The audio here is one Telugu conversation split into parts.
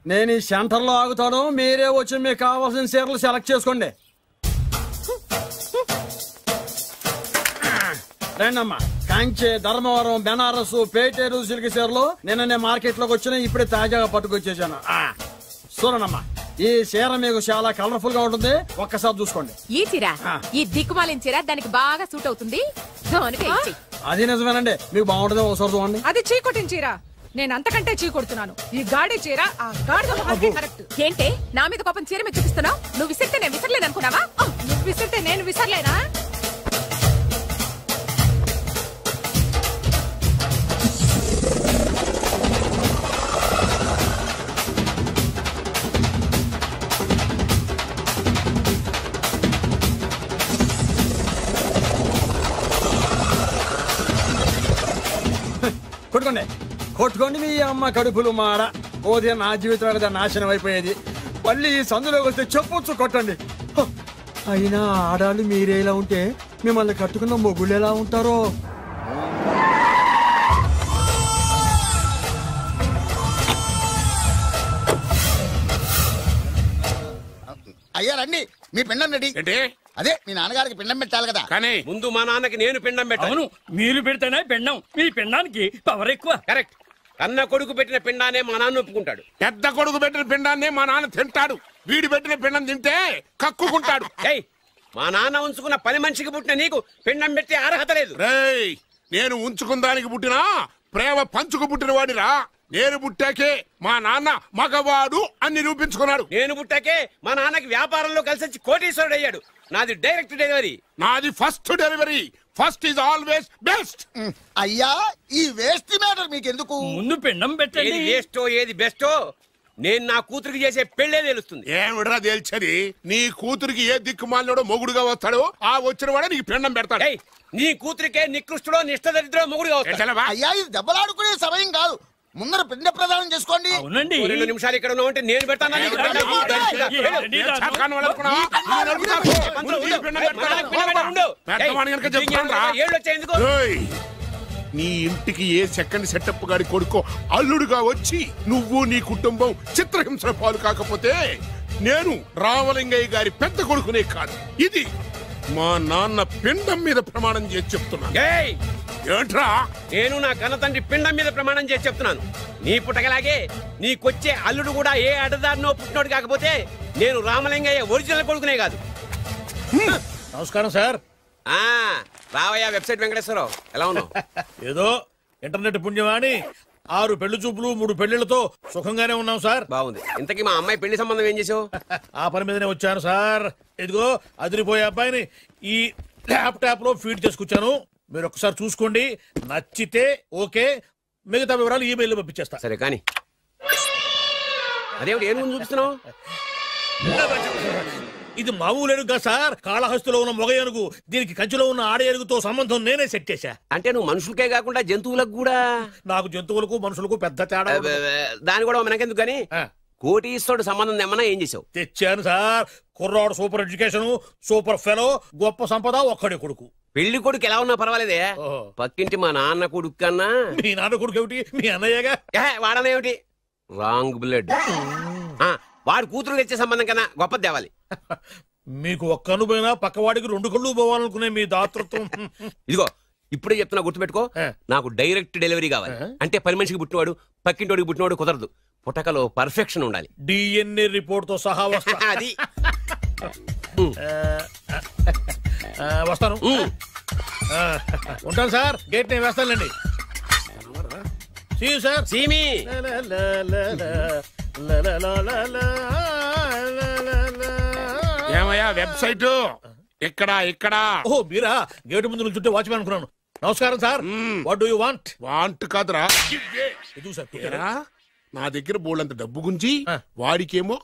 నేను ఈ సెంటర్ లో ఆగుతాను, మీరే వచ్చి మీకు కావాల్సిన చీరలు సెలెక్ట్ చేసుకోండి. రండమ్మా. కాంచి, ధర్మవరం, బెనారస్, పేటేరు సిల్క్ చీరలు నిన్న మార్కెట్ లోకి వచ్చిన, ఇప్పుడే తాజాగా పట్టుకొచ్చేసాను. చూడండమ్మా, ఈ చీర మీకు చాలా కలర్ఫుల్ గా ఉంటుంది, ఒక్కసారి చూసుకోండి. ఈ చీర, ఈ దిక్కుమాలిన చీర దానికి బాగా సూట్ అవుతుంది. అది నిజమేనండి, మీకు బాగుంటుంది, ఒకసారి చూడండి. అది చీకొట్టిన చీర, నేను అంతకంటే చీకొడుతున్నాను. ఈ గాడి చీర ఆ గాడి కరెక్ట్. ఏంటే నా మీద కోపం చీర మీద చూపిస్తున్నావు? నువ్వు విసిరితే నేను విసరలేదు అనుకున్నావా? నువ్వు విసిరితే నేను విసరలేనా? కొట్టుకోండి, కొట్టుకోండి, మీ అమ్మ కడుపులు మాడ. ఓదే నా జీవితం కదా నాశనం అయిపోయేది. మళ్ళీ ఈ సందులోకి వస్తే చెప్పొచ్చు కొట్టండి. అయినా ఆడాలు మీరేలా ఉంటే మిమ్మల్ని కట్టుకున్న మొగుళ్ళు ఎలా ఉంటారో. అయ్యా రండి, మీ పిండం రెడీ. అదే మీ నాన్నగారికి పిండం పెట్టాలి కదా. కానీ ముందు మా నాన్నకి నేను పిండం పెట్టాను. మీరు పెడితేనే పిండం, మీ పిండానికి పవర్ ఎక్కువ. కరెక్ట్. కన్న కొడుకు పెట్టిన పిండానే మా నాన్న ఒప్పుకుంటాడు. పెద్ద కొడుకు పెట్టిన పిండాన్నే మా నాన్న తింటాడు. వీడి పెట్టిన పిండం తింటే కక్కుకుంటాడు. మా నాన్న ఉంచుకున్న పని మనిషికి పుట్టిన నీకు పిండం పెట్టే అర్హత లేదు. నేను ఉంచుకున్న దానికి పుట్టినా ప్రేమ పంచుకు పుట్టిన వాడిరా. నేను పుట్టాకే మా నాన్న మగవాడు అని నిరూపించుకున్నాడు. నేను పుట్టాకే మా నాన్నకి వ్యాపారంలో కలిసి వచ్చి కోటీశ్వరుడు అయ్యాడు. నాది డైరెక్ట్ డెలివరీ. నాది first delivery. First is always best. అయ్యా, ఈ వేస్ట్ మ్యాటర్ మీకు ఎందుకు? ముందు పిండం పెట్టండి. ఏది వేస్టో ఏది బెస్టో నేను నా కూతురికి చేసే పెళ్లే తెలుస్తుంది. ఏమిడ్రా తేల్చది? నీ కూతురికి ఏ దిక్కుమాలినోడో మొగుడుగా వస్తాడో ఆ వచ్చిన వాడే నీకు పిండం పెడతాడు. నీ కూతురికే నికృష్టుడో నిష్టదరిద్రో మొగుడుగా వస్తాడు. అయ్యా, ఇది దెబ్బలాడుకునే సమయం కాదు. ముందర పిండ ప్రదానం చేసుకోండి. 2 నిమిషాలు ఇక్కడ ఉన్నావంటే నేను పెడతాను. నీ ఇంటికి ఏ సెకండ్ సెటప్ గాడి కొడుకో అల్లుడుగా వచ్చి నువ్వు నీ కుటుంబం చిత్రహింసల పాలు కాకపోతే నేను రామలింగయ్య గారి పెద్ద కొడుకునే కాదు, ఇది మా నాన్న పిండం మీద ప్రమాణం చేసి చెప్తున్నాను. ఏంట్రా? నేను నా కన్న తండ్రి పిండం మీద ప్రమాణం చేసి చెప్తున్నాను. నీ పుట్టకలాగే నీకొచ్చే అల్లుడు కూడా ఏ అడదారినో పుట్టినోడు కాకపోతే నేను రామలింగయ్య ఒరిజినల్ కొడుకునే కాదు. నమస్కారం సార్. రావయ్యా వెబ్సైట్ వెంకటేశ్వరరావు, ఎలా ఉన్నావు? ఏదో ఇంటర్నెట్ పుణ్యమాని 6 పెళ్లి చూపులు 3 పెళ్లిళ్లతో సుఖంగానే ఉన్నాం సార్. బాగుంది. ఇంతకీ మా అమ్మాయి పెళ్లి సంబంధం ఏం చేసావు? ఆ పని మీదనే వచ్చాను సార్. ఇదిగో అదిరిపోయే అబ్బాయిని ఈ ల్యాప్టాప్ లో ఫీడ్ చేసుకొచ్చాను. మీరు ఒకసారి చూసుకోండి, నచ్చితే ఓకే, మిగతా వివరాలు ఈమెయిల్ పంపించేస్తా. సరే కానీ అదేమిటి ఏం ముందు చూపిస్తున్నావు? ఇది మామూలు ఏనుగు కాదు సార్, కాళహస్తిలో ఉన్న మొగ ఏనుగు. దీనికి కంచిలో ఉన్న ఆడ ఏనుగుతో సంబంధం నేనే సెట్ చేశా. అంటే నువ్వు మనుషులకే కాకుండా జంతువులకు కూడా? నాకు జంతువులకు మనుషులకు పెద్ద తేడా. దాని కూడా మనకెందుకు కానీ కోటీశ్వరుడు సంబంధం ఏమన్నా ఏం చేసావు? తెచ్చాను సార్. కుర్రాడు సూపర్ ఎడ్యుకేషన్, సూపర్ ఫెలో, గొప్ప సంపద, ఒక్కడే కొడుకు. పెళ్లి కొడుకు ఎలా ఉన్నా పర్వాలేదే, పక్కింటి మా నాన్న కొడుకు కన్నా. మీ నాన్న కొడుకు ఏమిటి? మీ అన్నయ్యగా. వాడనేమిటి? Wrong blood. వాడు కూతురు తెచ్చే సంబంధం కన్నా గొప్పది తేవాలి. మీకు ఒక్క కన్ను పోయినా పక్కవాడికి 2 కళ్ళు పోవాలనుకునే మీ దాతృత్వం. ఇదిగో ఇప్పుడే చెప్తున్నా, గుర్తుపెట్టుకో. నాకు డైరెక్ట్ డెలివరీ కావాలి. అంటే పని మనిషికి పుట్టినవాడు పక్కింటోడికి పుట్టినవాడు కుదరదు. పుట్టకలో పర్ఫెక్షన్ ఉండాలి. డిఎన్ఏ రిపోర్ట్ తో సహా వస్తా. అది వస్తాను. ఉంటాను సార్. గేట్ నేను వేస్తానులేండి. సార్ సీమి ఏమయ్యా వెబ్సైట్ ఇక్కడ ఇక్కడ? ఓ మీరా? గేటు ముందు నుంచుంటే వాచ్మెన్ అనుకున్నాను. నమస్కారం sir. What do you want? Want కాదురా, నా దగ్గర బోళ్ళంత డబ్బు గుంజి వాడికేమో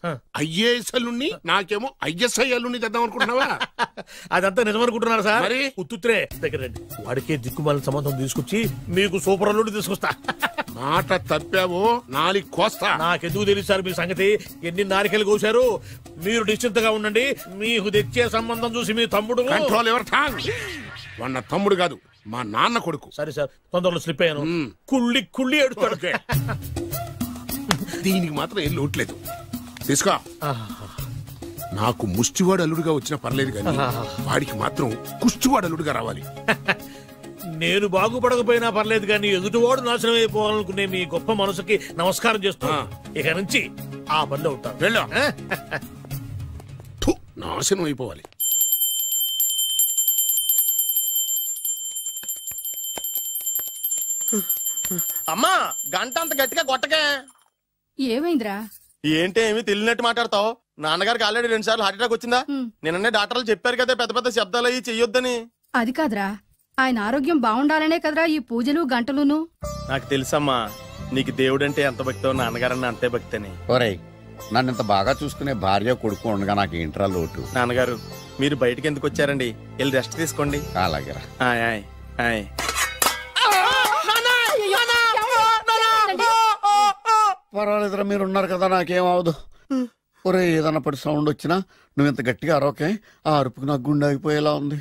ఐఏఎస్ అల్లుని నాకేమో ఐఎస్ఐ అల్లుని తెద్దాం అనుకుంటున్నావా? అదంతా నిజమనుకుంటున్నారా సార్? మరి ఉత్తుత్రే దగ్గర రండి. వాడికే దిక్కుమాలిన సంబంధం తీసుకొచ్చి మీకు సూపర్ అల్లుడు తీసుకొస్తా. మాట తప్పావో నాలికి కోస్తా. నాకెందుకు తెలుసు సార్ మీ సంగతి? ఎన్ని నారికలు కోసారు. మీరు నిశ్చింతగా ఉండండి. మీకు తెచ్చే సంబంధం చూసి మీ తమ్ముడు కంట్రోల్ ఎవర్ టాంగ్. వాడు తమ్ముడు కాదు, మా నాన్న కొడుకు. సరే సార్, తొందరలో స్లిప్ అయ్యాను. కుళ్ళి కుళ్ళి ఏడుస్తాడు. దీనికి మాత్రం ఏం లోట్లేదు. తీసుకో. నాకు ముష్టివాడు అల్లుడుగా వచ్చినా పర్లేదు కానీ వాడికి మాత్రం కుష్టివాడు అల్లుడుగా రావాలి. నేను బాగుపడకపోయినా పర్లేదు కానీ ఎదుటివాడు నాశనం అయిపోవాలనుకునే మీ గొప్ప మనసుకి నమస్కారం చేస్తా. ఇక నుంచి ఆ పనిలో ఉంటాను. వెళ్ళా. నాశనం అయిపోవాలి. అమ్మా గంట అంత గట్టిగా కొట్టకే. ఏమైందిరా? ఏంటి ఏమి తెలియనట్టు మాట్లాడతావు? నాన్నగారికి ఆల్రెడీ 2 సార్లు హార్ట్ అటాక్ వచ్చిందా? నిన్ననే డాక్టర్లు చెప్పారు కదా పెద్ద పెద్ద శబ్దాలు అయ్యి చెయ్యొద్దని. అది కాదురా, ఆయన ఆరోగ్యం బాగుండాలనే కదరా ఈ పూజలు గంటలును. నాకు తెలుసమ్మా నీకు దేవుడంటే ఎంత భక్తో నాన్నగారన్న అంతే భక్తి అని. ఒరేయ్, నన్ను ఇంత బాగా చూసుకునే భార్య కొడుకు ఉండగా నాకు ఏంట్రా లోటు? నాన్నగారు మీరు బయటికి ఎందుకు వచ్చారండి? వెళ్ళి రెస్ట్ తీసుకోండి. అలాగేరా. ఆయ్ ఆయ్ ఆయ్. పర్వాలేదురా, మీరు ఉన్నారు కదా, నాకేం అవదు. ఒరే, ఏదన్నా పడి సౌండ్ వచ్చినా నువ్వు ఇంత గట్టిగా అరవకే. ఆ అరుపుకు నాకు గుండె ఆగిపోయేలా ఉంది.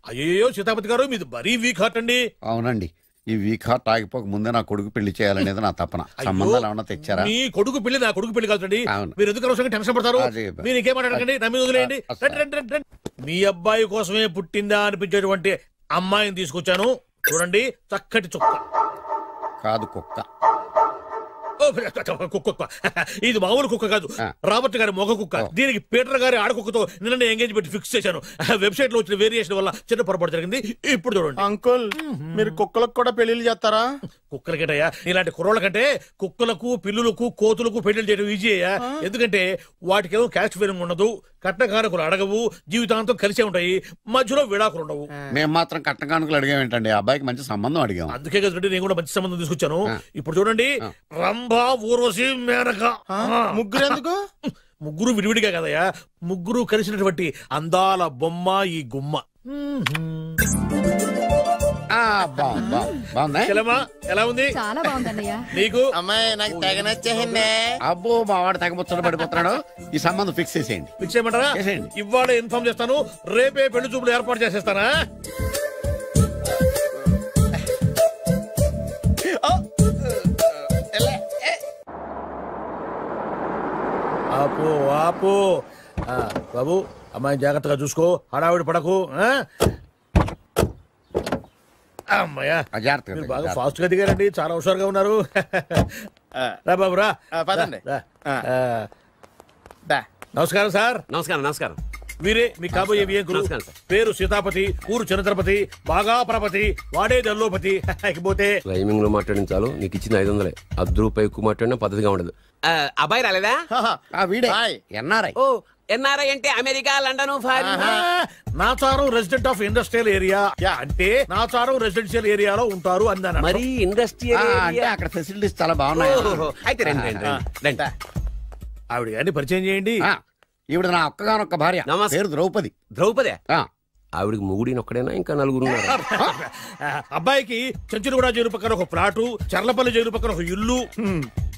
అయ్యో సీతాపతి గారు, మీది మరీ వీక్ హార్ట్ అండి. అవునండి, ఈ వీక్ హార్ట్ ఆగిపోక ముందే నా కొడుకు పెళ్లి చేయాలనేది నా తపన. సంబంధాలు ఏమన్నా తెచ్చారా? మీ కొడుకు పెళ్లి నా కొడుకు పెళ్లి కాదండి. అవును. మీరు ఎందుకు అవసరంగా టెన్షన్ పడతారు? అదే. మీరు ఇంకేమాటండి, నా మీద వదిలేయండి. రండి. మీ అబ్బాయి కోసమే పుట్టిందా అనిపించేటువంటి అమ్మాయిని తీసుకొచ్చాను. చూడండి, చక్కటి చుక్క. కాదు, కుక్క. కుక్క. ఇది మామూలు కుక్క కాదు, రాబర్ట్ గారి మొగ కుక్క. దీనికి పీటర్ గారి ఆడకుక్కతో నిన్న ఎంగేజ్మెంట్ ఫిక్స్ చేశాను. వెబ్సైట్ లో వచ్చిన వేరియేషన్ వల్ల చిన్న పొరపాటు జరిగింది. ఇప్పుడు చూడండి. అంకుల్, మీరు కుక్కలకు కూడా పెళ్లిళ్ళు చేస్తారా? కుక్కలకేటయ్యా, ఇలాంటి కుర్రోళ్ళ కంటే కుక్కలకు, పిల్లులకు, కోతులకు పెళ్లిళ్ళు చేయడం ఈజీ అయ్యా. ఎందుకంటే వాటికేమో క్యాస్ట్ ఫీలింగ్ ఉండదు, కట్నకానుకలు అడగవు, జీవితాంతం కలిసే ఉంటాయి, మధ్యలో విడాకులు ఉండవు. మేము మాత్రం కట్నకానుకలు అడిగామేంటండి? అబ్బాయికి మంచి సంబంధం అడిగాం. అందుకే కదండి నేను కూడా మంచి సంబంధం తీసుకొచ్చాను. ఇప్పుడు చూడండి, రంభా, ఊర్వశి, మేనక. ముగ్గురు ఎందుకు? ముగ్గురు విడివిడిగా కదయ్యా, ముగ్గురు కలిసినటువంటి అందాల బొమ్మ ఈ గుమ్మ. ఎలా ఉంది? చాలా బాగుందన్నయ్య. నీకు? అమ్మాయి నాకు తెగ నచ్చేసిందే. అబ్బో, మా వాడు తెగబుచ్చట పడిపోతున్నాడు. ఈ సంబంధం ఫిక్స్ చేసేయండి. ఫిక్స్ చేయమంటారా? ఇవాళ ఇన్ఫార్మ్ చేస్తాను, రేపే పెళ్లి చూపులు ఏర్పాటు చేసేస్తానా? ఆపు ఆపు. బాబు, అమ్మాయిని జాగ్రత్తగా చూసుకో, హడావిడి పడకు. అమ్మాయ్యా, బాగా ఫాస్ట్ గా దిగారండి, చాలా హుషారుగా ఉన్నారు. రా బాబు రా. నమస్కారం సార్. నమస్కారం. వీరే మీ కాబోయే వియంకులు. పేరు సీతాపతి, ఊరు చంద్రపతి, బాగా ప్రపతి, వాడే దల్లోపతి. ఇకపోతే రైమింగ్ లో మాట్లాడించాలు. నీకు ఇచ్చిన 500. ₹10 ఎక్కువ మాట్లాడినా పద్ధతిగా ఉండదు. అబ్బాయి రాలేదా? వీడే ఎన్ఆర్ఐ. ఓ, ఎన్ఆర్ఐ అంటే America, London, Nacharam resident of industrial area. అంటే నాచారం రెసిడెన్షియల్ ఏరియాలో ఉంటారు అన్నాను. మరి ఇండస్ట్రియల్ అంటే అక్కడ ఫెసిలిటీస్ చాలా బాగున్నాయి. అయితే రండి. ఆవిడ గారిని పరిచయం చేయండి. ఈవిడ నా ఒక్కగానొక్క భార్య, పేరు ద్రౌపది. ద్రౌపదే? ఆవిడికి మొగుడిని ఒక్కడైనా ఇంకా 4 ఉన్నారు. అబ్బాయికి చెంచులగూడ జైలు పక్కన ఒక ప్లాటు, చర్లపల్లి జైలు పక్కన ఒక ఇల్లు,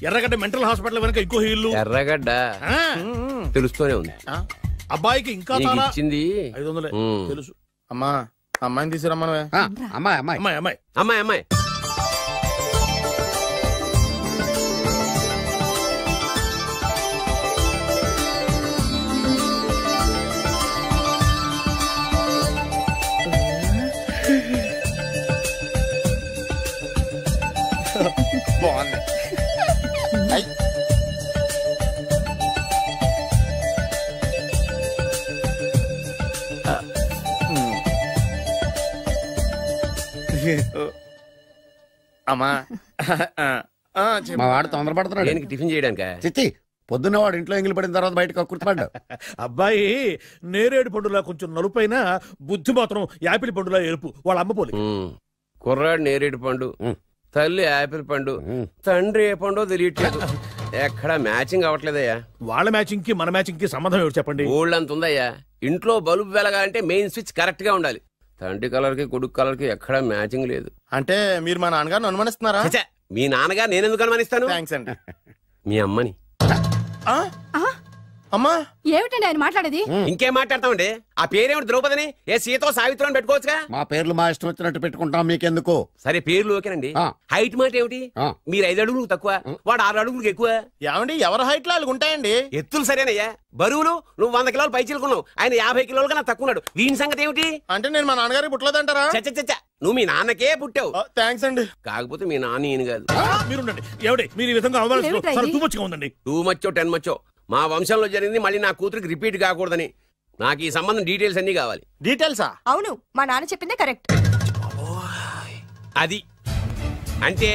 ఎర్రగడ్డ మెంటల్ హాస్పిటల్ వెనక ఇంకో ఇల్లు. ఎర్రగడ్డ తెలుస్తూనే ఉంది. అబ్బాయికి ఇంకా చాలా ఇచ్చింది 500 తెలుసు. అమ్మా, అమ్మాయిని తీసుకురమ్మా. అమ్మాయి. బాగుంది. అమ్మా, మా వాడు తొందరపడుతున్నాడు. టిఫిన్ చేయడానికి చిచ్చి, పొద్దున్న వాడు ఇంట్లో ఎంగిలి పడిన తర్వాత బయటకు కుర్తుపడ్డాడు. అబ్బాయి నేరేడు పండులా కొంచెం నలుపైన, బుద్ధి మాత్రం యాపిల్ పండులా ఎరుపు. వాళ్ళ అమ్మ పోలి. కుర్రాడు నేరేడు పండు, తల్లి యాపిల్ పండు, తండ్రి ఏ పండో తెలియట్లేదు. ఎక్కడ మ్యాచింగ్ అవ్వట్లేదయ్యా. వాళ్ళ మ్యాచింగ్ కి మన మ్యాచింగ్ కి సంబంధం ఏమిటి చెప్పండి? ఊళ్ళంత ఉందయ్యా. ఇంట్లో బల్బు వెలగాలంటే మెయిన్ స్విచ్ కరెక్ట్ గా ఉండాలి. తండ్రి కలర్ కి కొడుకు కలర్ కి ఎక్కడా మ్యాచింగ్ లేదు. అంటే మీరు మా నాన్నగారిని అనుమానిస్తున్నారా? మీ నాన్నగారు నేనెందుకు అనుమానిస్తాను? థ్యాంక్స్ అండి. మీ అమ్మని. అమ్మా ఏమిటండి ఆయన మాట్లాడేది? ఇంకేం మాట్లాడతామండి? ఆ పేరేమిటి ద్రౌపదిని ఏ సీతో సావిత్రం పెట్టుకోవచ్చుగా. మా పేర్లు మా ఇష్టం వచ్చినట్టు పెట్టుకుంటాం, మీకెందుకు? సరే పేర్లు ఓకేనండి. హైట్ మాట ఏమిటి? మీరు 5 అడుగులు తక్కువ, వాడు 6 అడుగులకు ఎక్కువ. ఏమండి ఎవరి హైట్ లో వాళ్ళకి ఉంటాయండి. ఎత్తులు సరేనయ్యా. బరువులు నువ్వు 100 కిలోలు పై చిలుకున్నావు, ఆయన 50 కిలోలు కన్నా తక్కువ ఉన్నాడు. వీని సంగతి ఏమిటి? అంటే నేను మా నాన్నగారికి పుట్టలేదంటారా? చచ్చ నువ్వు మీ నాన్నకే పుట్టావు. థ్యాంక్స్ అండి. కాకపోతే మీ నాన్న ఈయన కాదు. మీరుండండి. ఎవడే మీరు ఈ విధంగా అవమానిస్తున్నారు? టూ మచ్గా ఉందండి. 2 మచ్చో 10 మచ్చో మా వంశంలో జరిగింది మళ్ళీ నా కూతురికి రిపీట్ కాకూడదని నాకు ఈ సంబంధం డీటెయిల్స్ అన్ని కావాలి. డీటెయిల్సా? అవును, మా నాన్న చెప్పిందే కరెక్ట్. అది అంటే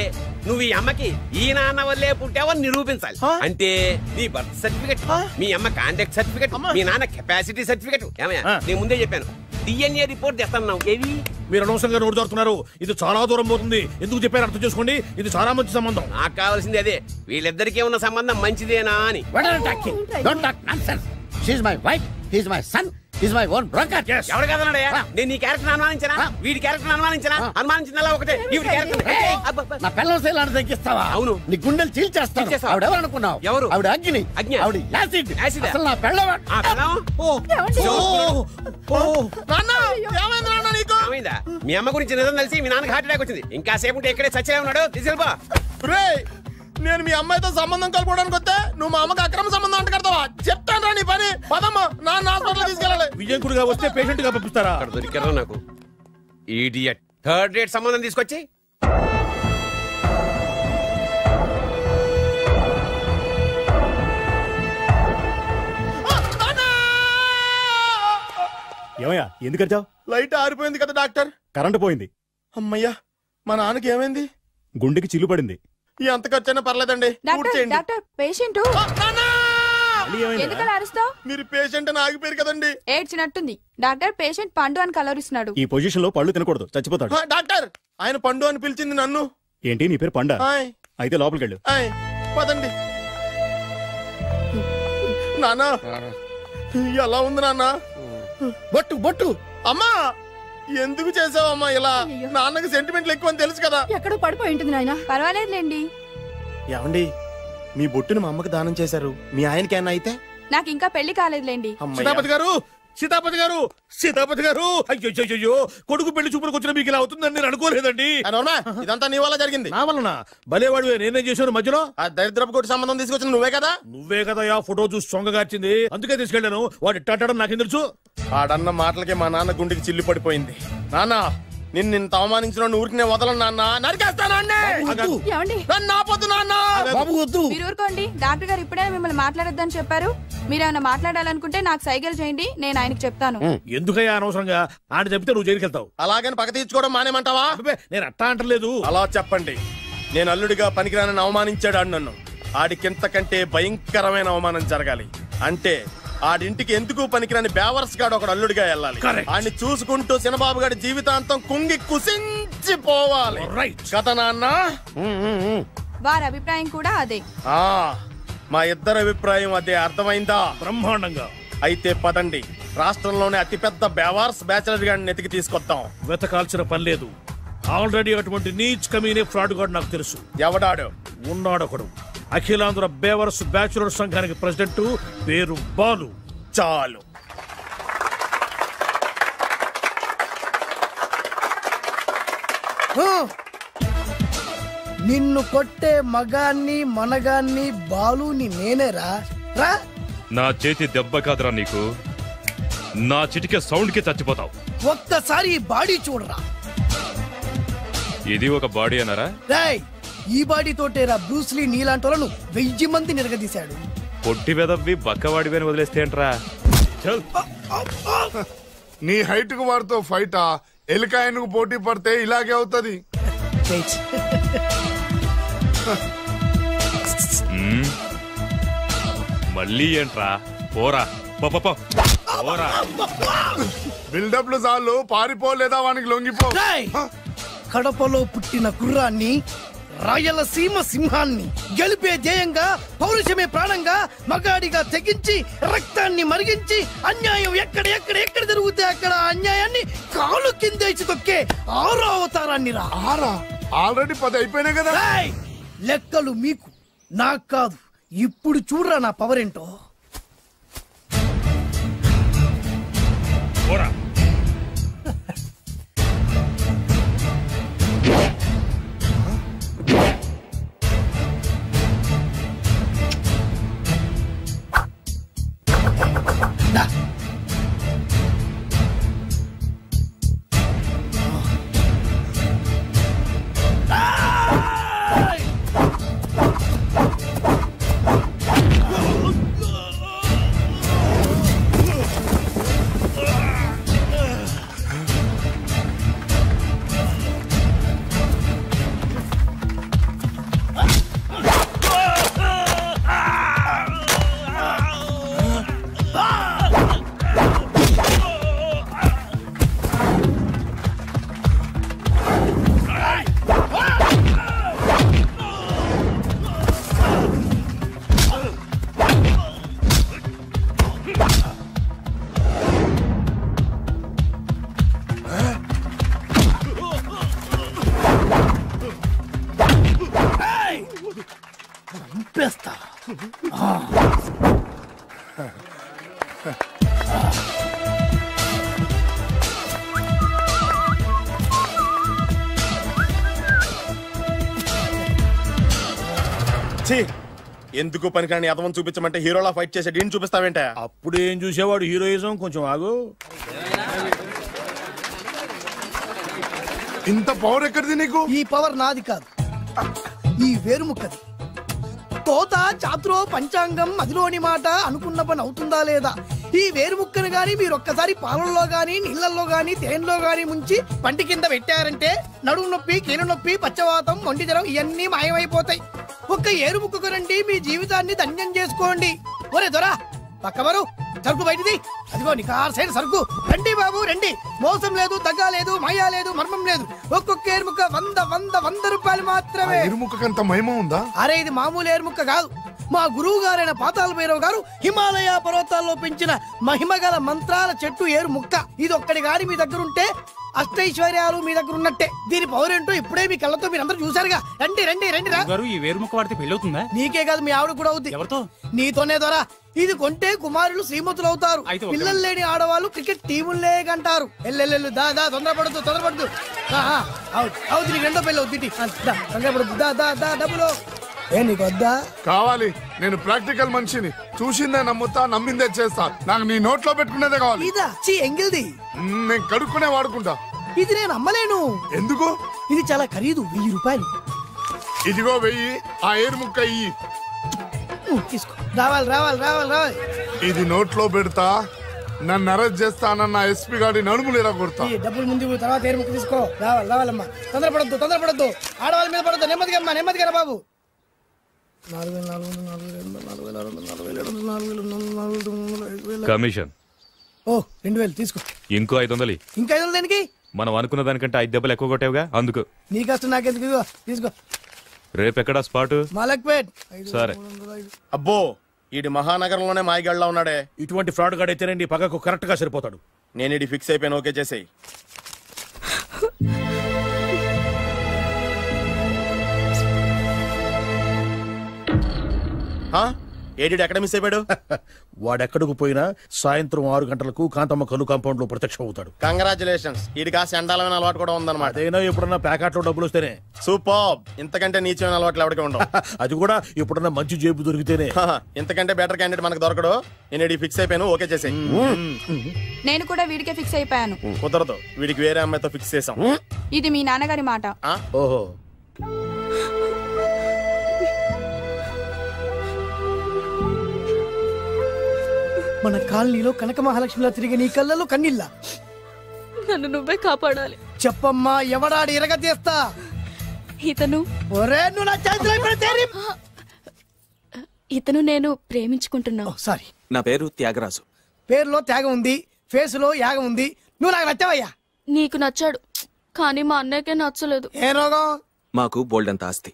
నువ్వు ఈ అమ్మకి ఈ నాన్న వల్లే పుట్టావని నిరూపించాలి. అంటే నీ బర్త్ సర్టిఫికెట్, మీ అమ్మ కాంటాక్ట్ సర్టిఫికెట్, మీ నాన్న కెపాసిటీ సర్టిఫికెట్. ఏమయ్యా నేను ముందే చెప్పాను DNA రిపోర్ట్ తెస్తాను. ఏవి మీరు అనవసరంగా నోరు జారుతున్నారు. ఇది చాలా దూరం పోతుంది. ఎందుకు చెప్పారు అర్థం చేసుకోండి. ఇది చాలా మంచి సంబంధం. నాకు కావాల్సింది అదే, వీళ్ళిద్దరికీ ఉన్న సంబంధం మంచిదేనా అని. ఎవరు కదన్నాడయ్యా? నేను నీ క్యారెక్టర్ అనుమానించనా? వీడి క్యారెక్టర్ అనుమానించనా? అనుమానించిందల్లా ఒకటే. వీడి క్యారెక్టర్ తగ్గిస్తావా? అవును. నీ గుండెలు చీల్చేస్తాను. ఆవిడ ఎవరు అనుకున్నావు? ఎవరు? ఆవిడ అగ్ని. ఆవిడ యాసిడ్. అసలు నా పెళ్ళం. మీ అమ్మ గురించి నిజం తెలిసి మీ నాన్నకి హార్ట్ అటాక్ వచ్చింది. ఇంకా సేపు ఉంటే ఎక్కడే చచ్చే ఉన్నాడు. తీసుకెళ్ళిపో. నేను మీ అమ్మాయితో సంబంధం కలుపుకోవడానికి వస్తే నువ్వు మా అమ్మకి అక్రమ సంబంధం అంట కడతావా? చెప్తాను రా నీ పని. పదమ్మా, నాన్న హాస్పిటల్ తీసుకెళ్ళాలి. విజయకుడిగా వస్తే పేషెంట్ గా పంపిస్తారా? అక్కడ దొరికారా నాకు ఈడియట్. 3rd రేట్ సంబంధం తీసుకొచ్చి ఏమయ్యా ఎందుకు వచ్చావు? లైట్ ఆరిపోయింది కదా డాక్టర్. కరెంటు పోయింది. అమ్మయ్యా, మా నాన్నకి ఏమైంది? గుండెకి చిల్లు పడింది. ఎంత ఖర్చైనా పర్లేదండి. డాక్టర్ పేషెంట్ ఎందుకలా అరుస్తావు? మీరు పేషెంట్ అని ఆగిపోయారు కదండి. ఏడ్చినట్టుంది. డాక్టర్ పేషెంట్ పండు అని కలరిస్తున్నాడు. ఈ పొజిషన్ లో పళ్ళు తినకూడదు, చచ్చిపోతాడు. డాక్టర్ ఆయన పండు అని పిలిచింది నన్ను. ఏంటి నీ పేరు పండా? అయితే లోపలికి వెళ్ళు. పదండి. నాన్న ఎలా ఉంది నాన్న? బొట్టు బొట్టు. అమ్మా ఎందుకు చేసావమ్మా ఇలా? నాన్నకి సెంటిమెంట్లు ఎక్కువ అని తెలుసు కదా. ఎక్కడో పడిపోయి ఉంటుంది నాయన. పర్వాలేదులేండి. ఏమండి మీ బొట్టుని మా అమ్మకి దానం చేశారు, మీ ఆయనకి ఏమన్నా అయితే? నాకు ఇంకా పెళ్లి కాలేదులేండి. సీతాపతి గారు, సీతాపతి గారు, సీతాపతి గారు, అయ్యో కొడుకు పెళ్లి చూపులకు వచ్చిన మీకు ఇలా అవుతుందని నేను అనుకోలేదండి. ఇదంతా నీ వల్ల జరిగింది. నా వలన? భలేవాడు, నేనేం చేశాను మధ్యలో? ఆ దరిద్రపు కొట్టి సంబంధం తీసుకొచ్చిన నువ్వే కదా. నువ్వే కదా ఆ ఫోటో చూసి సొంగగార్చింది, అందుకే తీసుకెళ్లాను. వాడు ఇట్టాడడం నాకేం తెలుసు? ఆడన్న మాటలకే మా నాన్న గుండెకి చిల్లు పడిపోయింది. నాన్న నిన్ను అవమానించిన ఊరికి వదలను నాన్న, నరికేస్తానండి. మీరు ఊరుకోండి. డాక్టర్ గారు ఇప్పుడే మిమ్మల్ని మాట్లాడొద్దని చెప్పారు. మీరేమైనా మాట్లాడాలనుకుంటే నాకు సైగలు చేయండి, నేను ఆయనకు చెప్తాను. ఎందుకయ్యా అనవసరంగా? ఆయన చెప్తే నువ్వు జైలుకి వెళ్తావు. అలాగని పక్క తీర్చుకోవడం మానేమంటావా? నేను అట్టా అంటలేదు. అలా చెప్పండి. నేను అల్లుడిగా పనికిరానని అవమానించాడు ఆడు నన్ను. ఆడికింతకంటే భయంకరమైన అవమానం జరగాలి. అంటే ఆడింటికి ఎందుకు పనికిరాని బేవర్స్ గాడు ఒకడు అల్లుడిగా వెళ్ళాలి. ఆడిని చూసుకుంటూ చిన్నబాబు గారి జీవితాంతం కుంగి కుసించిపోవాలి కదా నాన్న? వారి అభిప్రాయం కూడా అదే. మా ఇద్దరి అభిప్రాయం అదే. అర్థమైందా? బ్రహ్మాండంగా. అయితే పదండి, రాష్ట్రంలోనే అతిపెద్ద బేవార్స్ బ్యాచిలర్ గాడిని ఎతికి తీసుకొద్దాం. వెతకాల్సిన పని లేదు. ఆల్రెడీ అటువంటి నీచ్ కమీనే ఫ్రాడ్ గాడు నాకు తెలుసు. ఎవడాడు? ఉన్నాడొకడు. అఖిలాంధ్ర బేవర్స్ బ్యాచులర్ సంఘానికి ప్రెసిడెంట్, పేరు బాలు. చాలు. నిన్ను కొట్టే మగాన్ని మనగాన్ని బాలుని నేనేరా. నా చేతి దెబ్బ కాదురా నీకు, నా చిటికే సౌండ్ కి చచ్చిపోతావు. ఒక్కసారి ఈ బాడీ చూడరా. ఇది ఒక బాడీ అన్నారా? రాయ్, ఈ బాడీ తోటేరా బ్రూస్లీ నీలాంటి వాళ్ళను 1000 మంది నిరగదీశాడు. పొట్టి వెదవ్వి బక్కవాడివని వదిలేస్తే ఏంట్రా? నీ హైట్ కు వాడితో ఫైటా? ఎలికాయనకు పోటీ పడితే ఇలాగే అవుతుంది. మళ్ళీ ఏంట్రా? పోరా పోరా. బిల్డప్లు చాలు, పారిపోలేదా వానికి లొంగిపో. కడపలో పుట్టిన కుర్రాన్ని, రాయలసీమ సింహాన్ని గెలిపే ధ్యేయంగా, పౌరుషమే ప్రాణంగా, మగాడిగా తెగించి రక్తాన్ని మరిగించి అన్యాయం ఎక్కడ జరుగుతే అక్కడ అన్యాయాన్ని కాలు కిందేసి తొక్కే 6వ అవతారాన్ని రా. ఆల్రెడీ 10 అయిపోయినాయి కదా. లెక్కలు మీకు, నాకు కాదు. ఇప్పుడు చూడరా నా పవర్ ఏంటో. పోరా. ఎందుకు పనికిరాని అదవం చూపించమంటే హీరోలా ఫైట్ చేసే డీన్ చూపిస్తావేంట? అప్పుడు ఏం చూసేవాడు హీరోయిజం. కొంచెం ఆగు. ఇంత పవర్ ఎక్కడిది నీకు? ఈ పవర్ నాది కాదు, ఈ వేరుముక్కది. తోత చాతురో పంచాంగం అదిలోని మాట అనుకున్న పని అవుతుందా లేదా? ఈ వేరుముక్కను గాని మీరు ఒక్కసారి పాలల్లో గాని నీళ్లలో గాని తేనెలో గాని ముంచి పంటి కింద పెట్టారంటే నడుము నొప్పి, కీలు నొప్పి, పచ్చవాతం, మొండి జ్వరం ఇవన్నీ మాయమైపోతాయి. ఒక్క ఏరుముక్కకు రండి, మీ జీవితాన్ని ధన్యం చేసుకోండి. ఒరే దొరా పక్కవరు, సరుకు బయటిది. అదిగో నికార్సైన సరుకు. రండి బాబు రండి, మోసం లేదు, దగ్గ లేదు, మాయా లేదు, మర్మం లేదు. ఒక్కొక్క ఏరుముక్క 100 రూపాయలు మాత్రమే. ఏరుముక్కకంత మహిమ ఉందా? అరే ఇది మామూలు ఏరుముక్క కాదు, మా గురువు గారైన పాతాళ భైరవ్ గారు హిమాలయ పర్వతాల్లో పెంచిన మహిమగల మంత్రాల చెట్టు ఏరుముక్క. ఇది ఒక్కడి గాని మీ దగ్గర ఉంటే అష్టైశ్వర్యాలు మీ దగ్గర ఉన్నట్టే. దీని పవర్ ఏంటో ఇప్పుడే మీ కళ్ళతో మీరందరూ చూసారుగా. రండి రండి రండి రా. ఈ వేరుముక్క వాడితే పెళ్లి అవుతుందా? నీకే కాదు, మీ ఆవిడ కూడా అవుద్ది. ఎవరితో? నీతోనే ద్వారా. ఇది కొంటే కుమారులు శ్రీమంతులు అవుతారు. పిల్లలు లేని ఆడవాళ్ళు క్రికెట్ టీములే కంటారు. ఎల్లెల్లు దా దా, తొందరపడద్దు. అవుతుంది, నీకు రెండో పెళ్ళి అవుతుంది. తొందరపడద్దు, దా దా దా, డబ్బులు ఏ నీకు వద్దా? కావాలి. నేను ప్రాక్టికల్ మనిషిని, చూసిందే నమ్ముతా, నమ్మిందే చేస్తా. నాకు నీ నోట్లో పెట్టుకునేదే కావాలి. ఇదా ఎంగిల్ది? నేను కడుక్కునే వాడుకుంటా. ఇది నేను అమ్మలేను. ఎందుకు? ఇది చాలా ఖరీదు, 1000 రూపాయలు. ఇదిగో 1000, ఆ ఏరుముక్క ఇయ్యి. తీసుకో. రావాలి. ఇది నోట్లో పెడతా, నన్ను అరెస్ట్ చేస్తానన్న ఎస్పీ గారి నడుములు ఇలా కొడతా. డబ్బులు ముందు తర్వాత ఏరుముక్క తీసుకో. రావాలమ్మా, తొందరపడద్దు. ఆడవాళ్ళ మీద పడద్దు. నెమ్మదిగా బాబు. 4,400 కమిషన్. ఓ 2000 తీసుకో. ఇంకో 500. ఇంకా 500 దేనికి? మనం అనుకున్న దానికంటే 5 దెబ్బలు ఎక్కువ కొట్టావుగా, అందుకు. నీ కష్టం నాకెందుకు, తీసుకో. రేపెక్కడా స్పాట్? మలక్పేట్. సరే. అబ్బో, ఈడి మహానగరంలోనే మాయగాళ్ళ ఉన్నాడే. ఇటువంటి ఫ్రాడ్ గాడైతేనే పక్కకు కరెక్ట్ గా సరిపోతాడు. నేను ఇది ఫిక్స్ అయిపోయాను, ఓకే చేసేయి. ఏడి ఎక్కడ మిస్ అయిపోయాడు? వాడెక్కడికి పోయినా సాయంత్రం 6 గంటలకు కాంతమ్మ కలు కాంపౌండ్ లో ప్రత్యక్షం అవుతాడు. కంగ్రాచులేషన్స్, ఈడికి ఆ చండాలమైన అలవాటు కూడా ఉందన్నమాట. అదైనా ఎప్పుడన్నా ప్యాకెట్లో డబ్బులు వస్తేనే. సూపర్, ఇంతకంటే నీచమైన అలవాట్లు ఎవరికి ఉండవు. అది కూడా ఎప్పుడన్నా మంచి జేబు దొరికితేనే. ఇంతకంటే బెటర్ క్యాండిడేట్ మనకు దొరకడు. నేను ఇది ఫిక్స్ అయిపోయాను, ఓకే చేసేయి. నేను కూడా వీడికే ఫిక్స్ అయిపోయాను. కుదరదు, వీడికి వేరే అమ్మాయితో ఫిక్స్ చేసాం. ఇది మీ నాన్నగారి మాట. ఓహో, మన కాలనీలో కనక మహాలక్ష్మిలా తిరిగి నీ కళ్ళలో కన్నీళ్ళ. నన్ను నువ్వే కాపాడాలి. చెప్పమ్మా, ఎవడాడి ఎరగతీస్తా? ఇతను. ఒరే నువ్వు నా చేతిలో పెడితే. ఇతను నేను ప్రేమించుకుంటున్నా. సారీ. నా పేరు త్యాగరాజు. పేరులో త్యాగం ఉంది, ఫేస్ లో యాగం ఉంది. నువ్వు నాకు నచ్చావయ్యా. నీకు నచ్చాడు, కానీ మా అన్నయ్యకే నచ్చలేదు. ఏ రోగం? మాకు బోల్డంత ఆస్తి.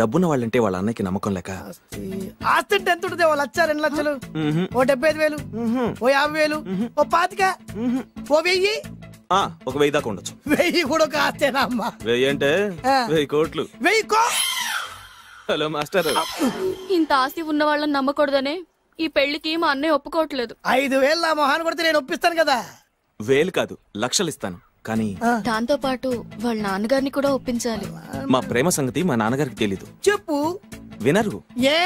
డబ్బున్న వాళ్ళంటే వాళ్ళ అన్నయ్యకి నమ్మకం లేక. ఆస్తి అంటే ఎంత ఉంటుంది? 1,00,000, 2 లక్షలు, ఓ 75,000, ఓ 50,000, ఓ 25,000, ఓ 1000. ఒక 1000 దాకా ఉండొచ్చు. 1000 కూడా ఒక ఆస్తేనా అమ్మా? 1000 అంటే 1000 కోట్లు. 1000 హలో మాస్టర్. ఇంత ఆస్తి ఉన్న వాళ్ళని నమ్మకూడదనే ఈ పెళ్లికి మా అన్నయ్య ఒప్పుకోవట్లేదు. 5,000 నా మొహాన్ని కొడితే నేను ఒప్పిస్తాను కదా. వేలు కాదు లక్షలు ఇస్తాను, కానీ దాంతో పాటు వాళ్ళ నాన్నగారిని కూడా ఒప్పించాలి. మా ప్రేమ సంగతి మా నాన్నగారికి తెలీదు. చెప్పు. వినరు. ఏ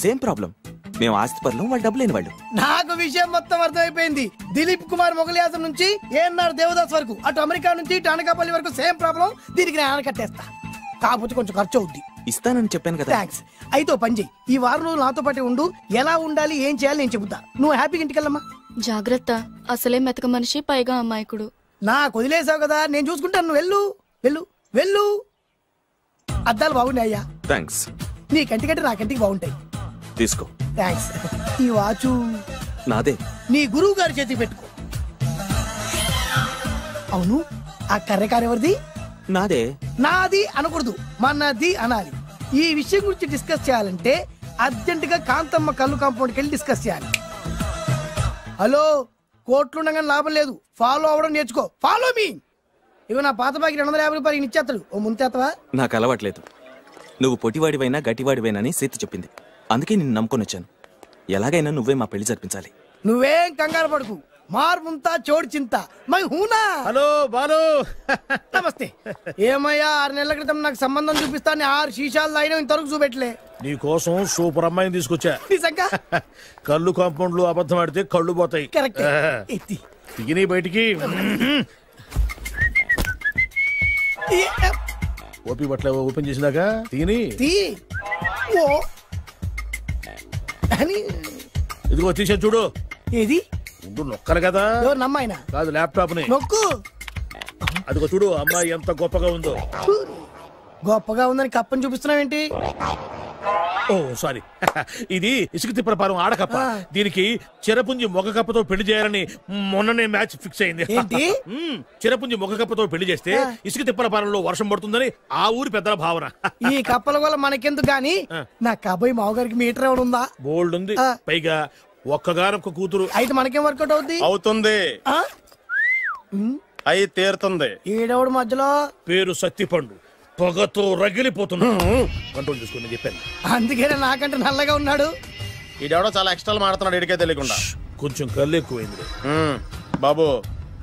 సేమ్ ప్రాబ్లం. మేము ఆస్తిపరులు, వాళ్ళు డబ్బు లేని వాళ్ళు. నాకు విషయం మొత్తం అర్థమైపోయింది. దిలీప్ కుమార్ మొగలియాసం నుంచి ఏఎన్ఆర్ దేవదాస్ వరకు, అటు అమెరికా నుంచి ఇటు అనకాపల్లి వరకు సేమ్ ప్రాబ్లం. దీనికి నేను కట్టేస్తా, కాకపోతే కొంచెం ఖర్చు అవుద్ది. ఇస్తానని చెప్పాను కదా. థ్యాంక్స్. అయితే ఓ పని చెయ్యి, ఈ వారం రోజులు నాతో పాటే ఉండు. ఎలా ఉండాలి ఏం చేయాలి నేను చెబుతా. నువ్వు హ్యాపీగా ఇంటికెళ్ళమ్మా. జాగ్రత్త, అసలే మెతక మనిషి, పైగా అమాయకుడు. నాకు వదిలేసావు కదా, నేను చూసుకుంటాను. నువ్వు వెళ్ళు వెళ్ళు వెళ్ళు. అద్దాలు బాగున్నాయ్యా? థ్యాంక్స్. నీ కంటికంటే నా కంటికి బాగుంటాయి. తీసుకో. థ్యాంక్స్. ఈ వాచు నాదే. నీ గురువు గారి చేతికి పెట్టుకో. అవును, ఆ కర్రెకారు ఎవరిది? నాదే. నాది అనకూడదు, మనది అనాలి. ఈ విషయం గురించి డిస్కస్ చేయాలంటే అర్జెంట్ గా కాంతమ్మ కళ్ళు కాంపౌండ్కి వెళ్ళి డిస్కస్ చేయాలి. హలో, కోట్లుండగా లాభం లేదు, ఫాలో అవడం నేర్చుకో. Follow me. ఇవి నా పాత బాకి 250 రూపాయలు ఇచ్చేస్తాడు. ఓ ముంతేత్తవా? నాకు అలవాట్లేదు. నువ్వు పొట్టివాడివైనా గట్టివాడివైనా అని సేతి చెప్పింది, అందుకే నిన్ను నమ్ముకొని వచ్చాను. ఎలాగైనా నువ్వే మా పెళ్లి జరిపించాలి. నువ్వేం కంగారు పడుకు. మార్ ముంతా చోడు చింత మై హూనా. హలో బాలు. నమస్తే. ఏమయ్యా, 6 నెలల క్రితం నాకు సంబంధం చూపిస్తాను 6 శీషాలు అయినా ఇంతవరకు చూపెట్టలే. నీ కోసం సూపర్ అమ్మాయిని తీసుకొచ్చా. నిజంగా? కళ్ళు కాంపౌండ్ లో అబద్ధం ఆడితే కళ్ళు పోతాయి. కరెక్ట్. తిగిని బయటికి. ఓపి బట్ల ఓపెన్ చేసినాక తిగిని. ఇదిగో తీసా చూడు. ఏది? ముందు నొక్కరు కదా. నమ్మాయినా కాదు, ల్యాప్టాప్ ని నొక్కు. అదిగో చూడు, అమ్మాయి ఎంత గొప్పగా ఉందో. గొప్పగా ఉందని కప్పని చూపిస్తున్నావేంటి? ఓ సారీ, ఇది ఇసుక తిప్పరపారం ఆడకప్ప. దీనికి చిరపుంజి మొగ కప్పతో పెళ్లి చేయాలని మొన్ననే మ్యాచ్ ఫిక్స్ అయింది. చిరపుంజి మొగ కప్పతో పెళ్లి చేస్తే ఇసుక తిప్పరపారంలో వర్షం పడుతుందని ఆ ఊరి పెద్దల భావన. ఈ కప్పల వల్ల మనకెందుకు గాని, నా కాబోయే మావగారికి మీటర్ ఎవడు ఉందా? బోల్డ్ ఉంది. పైగా ఒక్కగానొక్క కూతురు. అయితే మనకేం వర్కౌట్ అవుద్ది? అవుతుంది. అయి తీరుతుంది. ఈడవుడు మధ్యలో పేరు సత్తిపండు, పొగతో రగిలిపోతున్నా. కంట్రోల్ చూసుకుని చెప్పాను. అందుకే నాకంటే నల్లగా ఉన్నాడు. ఈడెవడో చాలా ఎక్స్ట్రా మాడుతున్నాడు, ఇడికే తెలియకుండా. కొంచెం కళ్ళు ఎక్కువైంది. బాబు,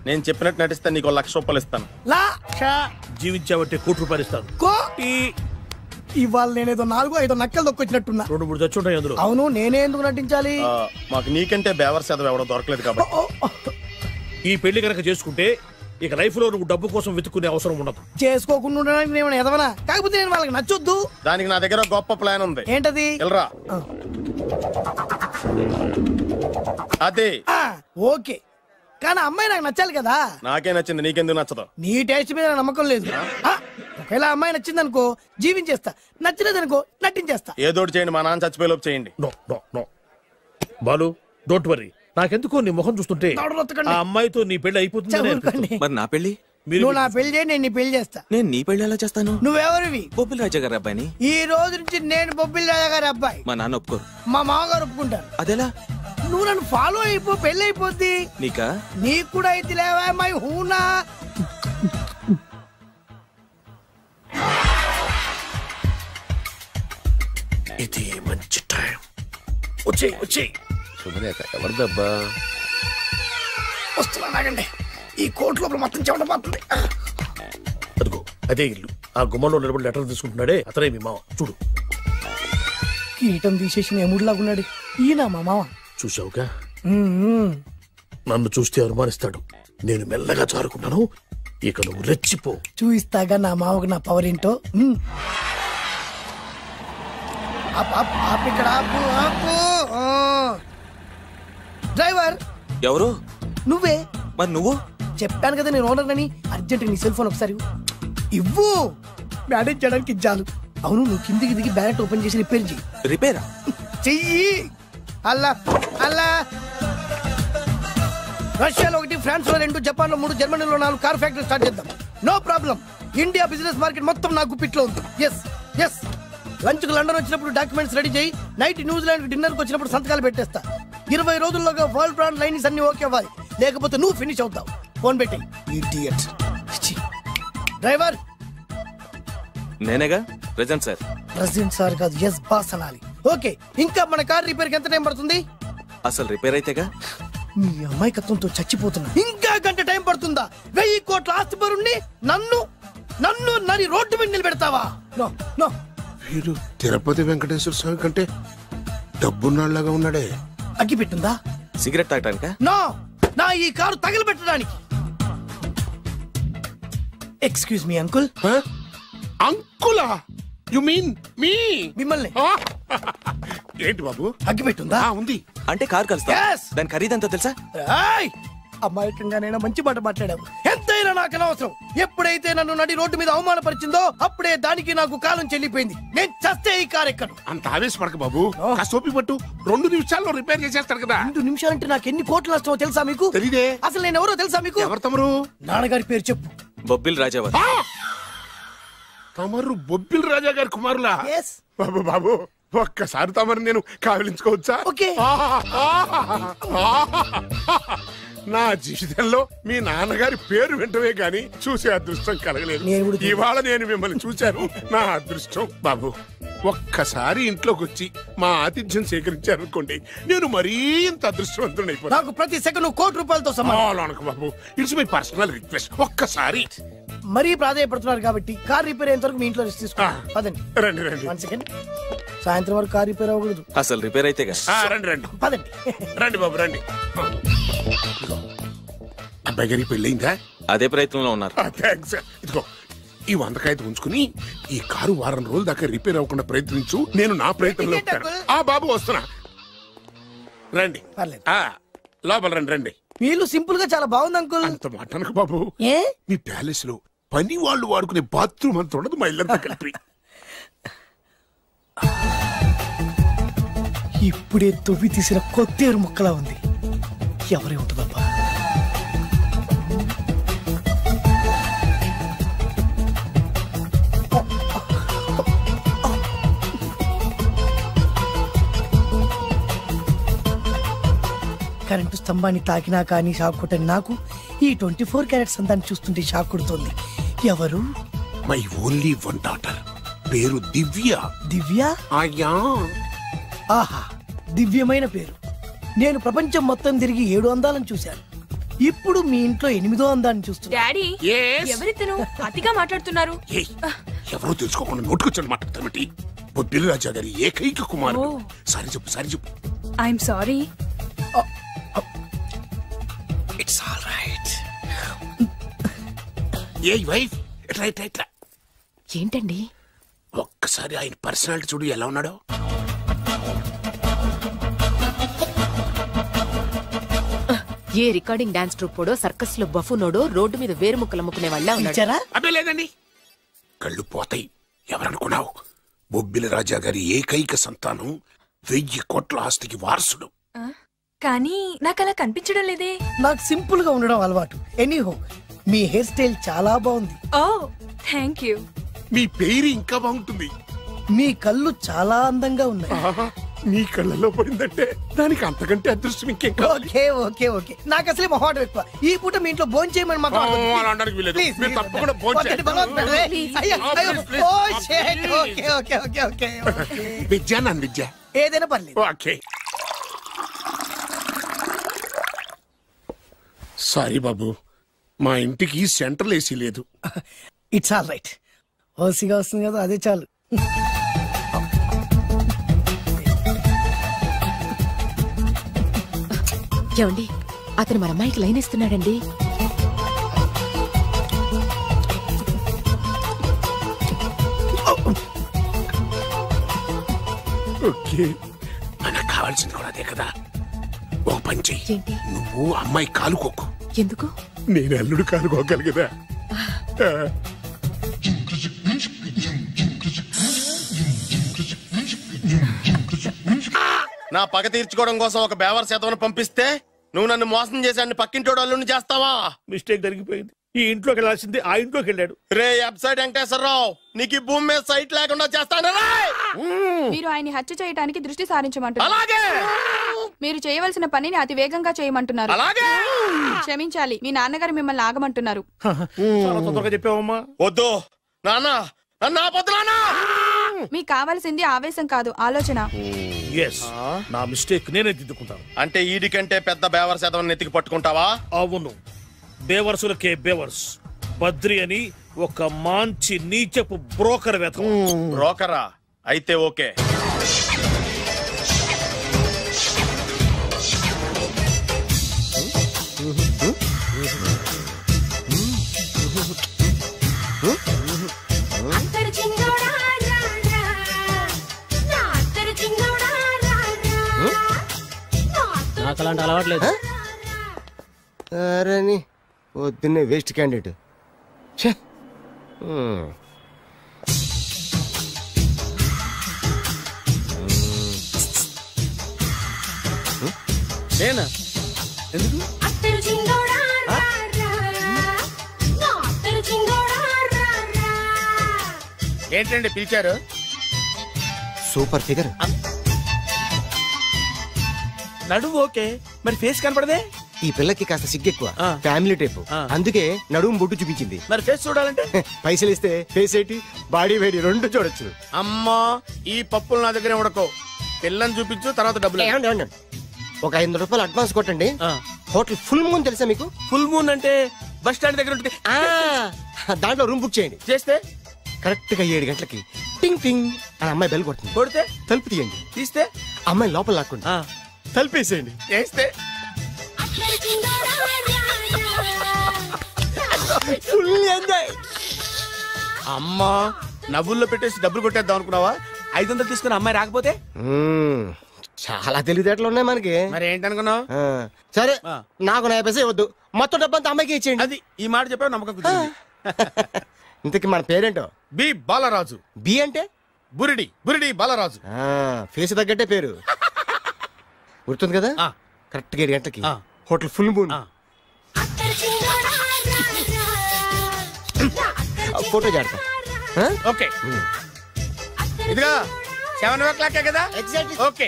నేను చెప్పినట్టు నటిస్తే నీకు 1,00,000 రూపాయలు ఇస్తాను. జీవించావంటే ₹1,00,000 ఇస్తాను. ఇవాళ నేనేదో 4-5 నక్కలు దొక్కొచ్చినట్టున్నా. 2-3 చచ్చుంటాయి అందులో. అవును, నేనే ఎందుకు నటించాలి? మాకు నీకంటే బేవర్ చదువు ఎవడో దొరకలేదు కాబట్టి. ఈ పెళ్లి కనుక చేసుకుంటే ఇక లైఫ్ లో నువ్వు డబ్బు కోసం వెతుక్కునే అవసరం ఉండదు. చేసుకోకుండా ఉండడానికి నేను ఎదవనా? కాకపోతే నేను వాళ్ళకి నచ్చొద్దు. దానికి నా దగ్గర గొప్ప ప్లాన్ ఉంది. ఏంటది? వెళ్ళరా. అదే. ఓకే, కానీ అమ్మాయి నాకు నచ్చాలి కదా. నాకే నచ్చింది, నీకెందుకు నచ్చదు? నీ టేస్ట్ మీద నమ్మకం లేదు. ఒకవేళ అమ్మాయి నచ్చింది అనుకో జీవించేస్తా, నచ్చలేదనుకో నటించేస్తా. ఏదోటి చేయండి, మా నాన్న చచ్చిపోయేలోపు చేయండి. Balu, don't worry. నాకెందుకో నీ ముఖం చూస్తుంటే ఆ అమ్మాయితో నీ పెళ్లి అయిపోతుంది. మరి నా పెళ్లి? నువ్వు నా పెళ్లి చేయి, నేను నీ పెళ్లి చేస్తా. నేను నీ పెళ్లి ఎలా చేస్తాను? నువ్వెవరివి? బొబ్బిలి రాజా గారి అబ్బాయిని. ఈ రోజు నుంచి నేను బొబ్బిలి రాజా గారి అబ్బాయి. మా నాన్న ఒప్పుకోరు. మా మామగారు ఒప్పుకుంటారు. అదేలా? నువ్వు నన్ను ఫాలో అయిపో, పెళ్లి అయిపోద్ది. నీకా? నీకు కూడా అయితే లేవా మై హూనా. ఇది మంచి టైం. వచ్చేయ్ వచ్చేయ్. శుభలేఖ ఎవరిదబ్బా? వస్తున్నాగండి. ఈ కోర్టు లోపల మొత్తం చెమటపోతుంది. అదిగో అదే ఇల్లు. ఆ గుమ్మంలో నిలబడి లెటర్ తీసుకుంటున్నాడే అతనే మీ మామ. చూడు, కీటం తీసేసిన ఎముడిలాగున్నాడు. ఈయన మా మామ. చూసావుగా, నన్ను చూస్తే అనుమానిస్తాడు. నేను మెల్లగా జారుకున్నాను, ఇక నువ్వు రెచ్చిపో. చూయిస్తాగా నా మామకు నా పవర్ ఏంటో. ఇక్కడ డ్రైవర్ ఎవరు? నువ్వే. మరి నువ్వు? చెప్పాను కదా నేను ఓనర్ అని. అర్జెంట్ నీ సెల్ ఫోన్ ఒకసారి ఇవ్వు, మేనేజ్ చేయడానికి ఇచ్చాను. అవును, నువ్వు కిందికి దిగి బ్యాలెట్ ఓపెన్ చేసి రిపేర్ చెయ్యి. రిపేరా? చెయ్యి. అల్లా అల్లా. రష్యాలో 1, ఫ్రాన్స్ లో 2, జపాన్ లో 3, జర్మనీలో 4 కార్ ఫ్యాక్టరీ స్టార్ట్ చేద్దాం. No problem. India business market మొత్తం నా గుప్పిట్లో ఉంది. Yes yes. లంచ్ కు లండన్ వచ్చినప్పుడు డాక్యుమెంట్స్ రెడీ చేయి. నైట్ న్యూజిలాండ్ డిన్నర్ కు వచ్చినప్పుడు సంతకాలు పెట్టేస్తా. 20 రోజుల్లోగా వరల్డ్ బ్రాండ్ లైన్స్ అన్ని ఓకే అవ్వాలి, లేకపోతే నువ్వు ఫినిష్ అవుతావు. ఫోన్ పెట్టి. ఇడియట్. డ్రైవర్. నేనేగా ప్రెజెంట్ సార్. ప్రెజెంట్ సార్ కాదు, ఎస్ బాస్ అనాలి. ఓకే, ఇంకా మన కార్ రిపేర్ కి ఎంత టైం పడుతుంది? అసలు రిపేర్ అయితేగా. మీ అమాయకత్వంతో చచ్చిపోతున్నా. ఇంకా గంట టైం పడుతుందా? 1000 కోట్ల ఆస్తి పరుణ్ణి నన్ను నరి రోడ్డు మీద నిలబెడతావా? No no. వీడు తిరుపతి వెంకటేశ్వర స్వామి కంటే డబ్బున్నాళ్ళగా ఉన్నాడే. అగ్గి పెట్టుందా? సిగరెట్ తాగటానికా? నో, నా ఈ కారు తగలబెట్టడానికి. Excuse me uncle. అంకులా? You mean me? మిమ్మల్ని. ఏంటి బాబు? అగ్గి పెట్టుందా? ఉంది. అంటే కారు కలుస్తా. దాని ఖరీదంతా తెలుసా? అమాయకంగానైనా మంచి మాట మాట్లాడావు. ఎంతైనా నాకు అనవసరం. ఎప్పుడైతే నన్ను నడి రోడ్డు మీద అవమానపరిచిందో అప్పుడే దానికి నాకు కాలం చెల్లిపోయింది. నేను చస్తే ఈ కారు ఎక్కను. అంత ఆవేశపడక బాబు, కాస్త ఓపిక పట్టు. 2 నిమిషాల్లో రిపేర్ చేసేస్తాడు కదా. 2 నిమిషాలంటే నాకు ఎన్ని కోట్లు నష్టమో తెలుసా మీకు? తెలీదే. అసలు నేను ఎవరో తెలుసా మీకు? ఎవరు తమరు? నాన్నగారి పేరు చెప్పు. బొబ్బిల్ రాజావారు. తమరు బొబ్బిల్ రాజా గారి కుమారులా? బాబు బాబు, ఒక్కసారి తమరు నేను కావలించుకోవచ్చా? నా జీవితంలో మీ నాన్నగారి పేరు వింటమే గాని చూసే అదృష్టం కలగలేదు. ఇవాళ నేను మిమ్మల్ని చూశాను, నా అదృష్టం. బాబు, ఒక్కసారి ఇంట్లోకి వచ్చి మా ఆతిథ్యం సేకరించారనుకోండి, నేను మరీ ఇంత అదృష్టవంతుడైపోతాను. నాకు ప్రతి సెకండ్ 1 కోటి రూపాయలతో సమానం. బాబు, ఇట్స్ మై పర్సనల్ రిక్వెస్ట్. ఒక్కసారి. మరీ ప్రాధాయపడుతున్నారు కాబట్టి కార్ రిపేర్ అయ్యేంత వరకు మీ ఇంట్లో రెస్ట్ తీసుకోండి. పదండి. రండి రండి. 1 సెకండ్. సాయంత్రం వరకు కార్ రిపేర్ అవ్వకూడదు. అసలు రిపేర్ అయితే రండి రండి. పదండి. రండి బాబు రండి. అబ్బాయి గారి పెళ్ళయిందా? అదే ప్రయత్నంలో ఉన్నారు. థాంక్స్. ఇదిగో ఈ 100 కాగితం ఉంచుకుని ఈ కారు వారం రోజుల దాకా రిపేర్ అవ్వకుండా ప్రయత్నించు. నేను నా ప్రయత్నంలో ఉంటాను. బాబు వస్తున్నా. రండి. లోపల రండి రండి. వీళ్ళు సింపుల్ గా చాలా బాగుంది అంకుల్. అంత మాట అనకు బాబు. మీ ప్యాలెస్ లో పని వాళ్ళు వాడుకునే బాత్రూమ్ అంత ఉండదు, మా ఇల్లంతా కలిపి. ఇప్పుడే తొవ్వి తీసిన కొత్తేరు ముక్కలా ఉంది. ఎవరే ఉంటుందబ్బా? కరెంటు స్తంభాన్ని తాకినా కానీ షాక్ కొట్టని నాకు ఈ 24 క్యారెట్స్ అందాన్ని చూస్తుంటే షాక్ కొడుతోంది. ఎవరు? My only 1 daughter. పేరు దివ్య. దివ్య? ఆహా, దివ్యమైన పేరు. నేను ప్రపంచం మొత్తం తిరిగి 7 అందాలను చూశాను. ఇప్పుడు మీ ఇంట్లో 8వ అందాన్ని చూస్తున్నా. డాడీ, ఎవరితను అతిగా మాట్లాడుతున్నారు? ఎవరో తెలుసుకోకుండా నోటుకొచ్చాను మాట్లాడతామటి. బొబ్బిల్ రాజా గారి ఏకైక కుమారుడు. సారీ చెప్పు, సారీ చెప్పు. I'm sorry. It's all right. A wife, ఇట్లా ఏంటండి? ఒక్కసారి ఆయన పర్సనాలిటీ చూడు ఎలా ఉన్నాడో. ఏ రికార్డింగ్ డాన్స్ ట్రూపోడో, సర్కస్ లో బఫునోడో రోడ్డు మీద వేరు ముక్కలు అమ్ముకునే వాళ్ళ ఉన్నాడు. అబ్బే లేదండి, కళ్ళు పోతాయి. ఎవరనుకున్నావు? బొబ్బిలి రాజా గారి ఏకైక సంతానం, 1000 కోట్ల ఆస్తికి వారసుడు. కానీ నాకు అలా కనిపించడం లేదే. నాకు సింపుల్ గా ఉండడం అలవాటు. ఎనీహో, మీ హెయిర్ స్టైల్ చాలా బాగుంది. ఓ థ్యాంక్ యూ. మీ పేరు ఇంకా బాగుంటుంది. మీ కళ్ళు చాలా అందంగా ఉన్నాయి. మీ కళ్ళలో పడిందంటే దానికి అంతకంటే అదృష్టం ఇంకేం కావాలి. ఓకే ఓకే ఓకే, నాకు అసలే మొహాటం ఎక్కువ. ఈ పూట మీ ఇంట్లో భోజనం చేయమని మాకు తప్పకుండా భోజనం. విద్య నన్ను విద్య ఏదైనా పర్లేదు. ఓకే. సారీ బాబు, మా ఇంటికి సెంట్రల్ ఏసీ లేదు. It's all right. ఓసీగా వస్తుంది కదా, అదే చాలు. ఏమండి, అతను మన అమ్మాయికి లైన్ ఇస్తున్నాడండి. ఓకే, మనకు కావాల్సింది కూడా అదే కదా. ఓ పని చెయ్యి, నువ్వు అమ్మాయి కాలుకోకు. ఎందుకు? నేను అల్లుడు కాలుకోగలి కదా. నా పగ తీర్చుకోవడం కోసం ఒక బేవర్ శాతం పంపిస్తే నువ్వు నన్ను మోసం చేశాన్ని పక్కింటోడు అల్లుడిని చేస్తావా? మిస్టేక్ జరిగిపోయింది. ఈ ఇంట్లోకి వెళ్ళాల్సింది ఆ ఇంట్లోకి వెళ్ళాడు. రే వెబ్సైట్ వెంకటేశ్వరరావు, నీకు ఈ భూమి మీద సైట్ లేకుండా చేస్తాను. మీరు ఆయన్ని హత్య చేయడానికి దృష్టి సారించమంటున్నారు. మీరు చేయవలసిన పనిని అతి వేగంగా చేయమంటున్నారు. క్షమించాలి, మీ నాన్నగారు మిమ్మల్ని ఆగమంటున్నారు. చాలా తొందరగా చెప్పావమ్మా. వద్దు నాన్న, నన్ను ఆపొద్దు నాన్న. మీకు కావాల్సింది ఆవేశం కాదు, ఆలోచన. నా మిస్టేక్ నేనే దిద్దుకుంటాను. అంటే ఈడికంటే పెద్ద బేవర్స్ ఎదవని ఎత్తికి పట్టుకుంటావా? అవును, బేవర్సులకే బేవర్స్. బద్రి అని ఒక మంచి నీచపు బ్రోకర్ వెతకం. బ్రోకరా? అయితే ఓకే. నాకు అలాంటి అలవాట్లేదు. అరే పొద్దున్నే వేస్ట్ క్యాండిడేట్. నేనా? ఎందుకు? ఏంటండి పిలిచారు? Super figure. నడుము ఓకే, మరి ఫేస్ కనపడదే. ఈ పిల్లకి కాస్త సిగ్గెక్కువ, ఫ్యామిలీ టైప్, అందుకే నడుము బొట్టు చూపించింది. మరి ఫేస్ చూడాలంటే పైసలు ఇస్తే ఫేస్ ఏంటి బాడీ వేడి రెండు చూడొచ్చు. అమ్మా, ఈ పప్పులు నా దగ్గర ఉడకో. పిల్లని చూపించు, తర్వాత డబ్బులు. ఒక 500 రూపాయలు అడ్వాన్స్ కొట్టండి. హోటల్ ఫుల్ మూన్ తెలుసా మీకు? ఫుల్ మూన్ అంటే బస్ స్టాండ్ దగ్గర ఉంటుంది. దాంట్లో రూమ్ బుక్ చేయండి. చేస్తే కరెక్ట్ గా 7 గంటలకి టింగ్ టింగ్ అని అమ్మాయి బెల్ కొడుతుంది. కొడితే తలుపు తీయండి. తీస్తే అమ్మాయి లోపల లాక్కుండి తలుపేసేయండి. చేస్తే ఫుల్ ఎంజాయ్. అమ్మా, నవ్వుల్లో పెట్టేసి డబ్బులు కొట్టేద్దాం అనుకున్నావా? 500 తీసుకుని అమ్మాయి రాకపోతే? చాలా తెలివితేటలు ఉన్నాయి మనకి. మరి ఏంటనుకున్నావు? సరే, నాకు 50 పైసలు ఇవ్వద్దు, మొత్తం డబ్బంతా అమ్మాయికి ఇచ్చేయండి. అది ఈ మాట చెప్పావు, నమ్మకం కుదిరింది. ఇంతకీ మన పేరేంటో? బి బాలరాజు. బి అంటే బురిడి. బురిడి బాలరాజు. ఫేస్ తగ్గట్టే పేరు. గుర్తుంది కదా? కరెక్ట్ గా 7 గంటలకి హోటల్ ఫుల్ మూన్. ఫోటో చేడతా. ఓకే, ఇదిగా 7 o'clock కదా? Exactly. Okay.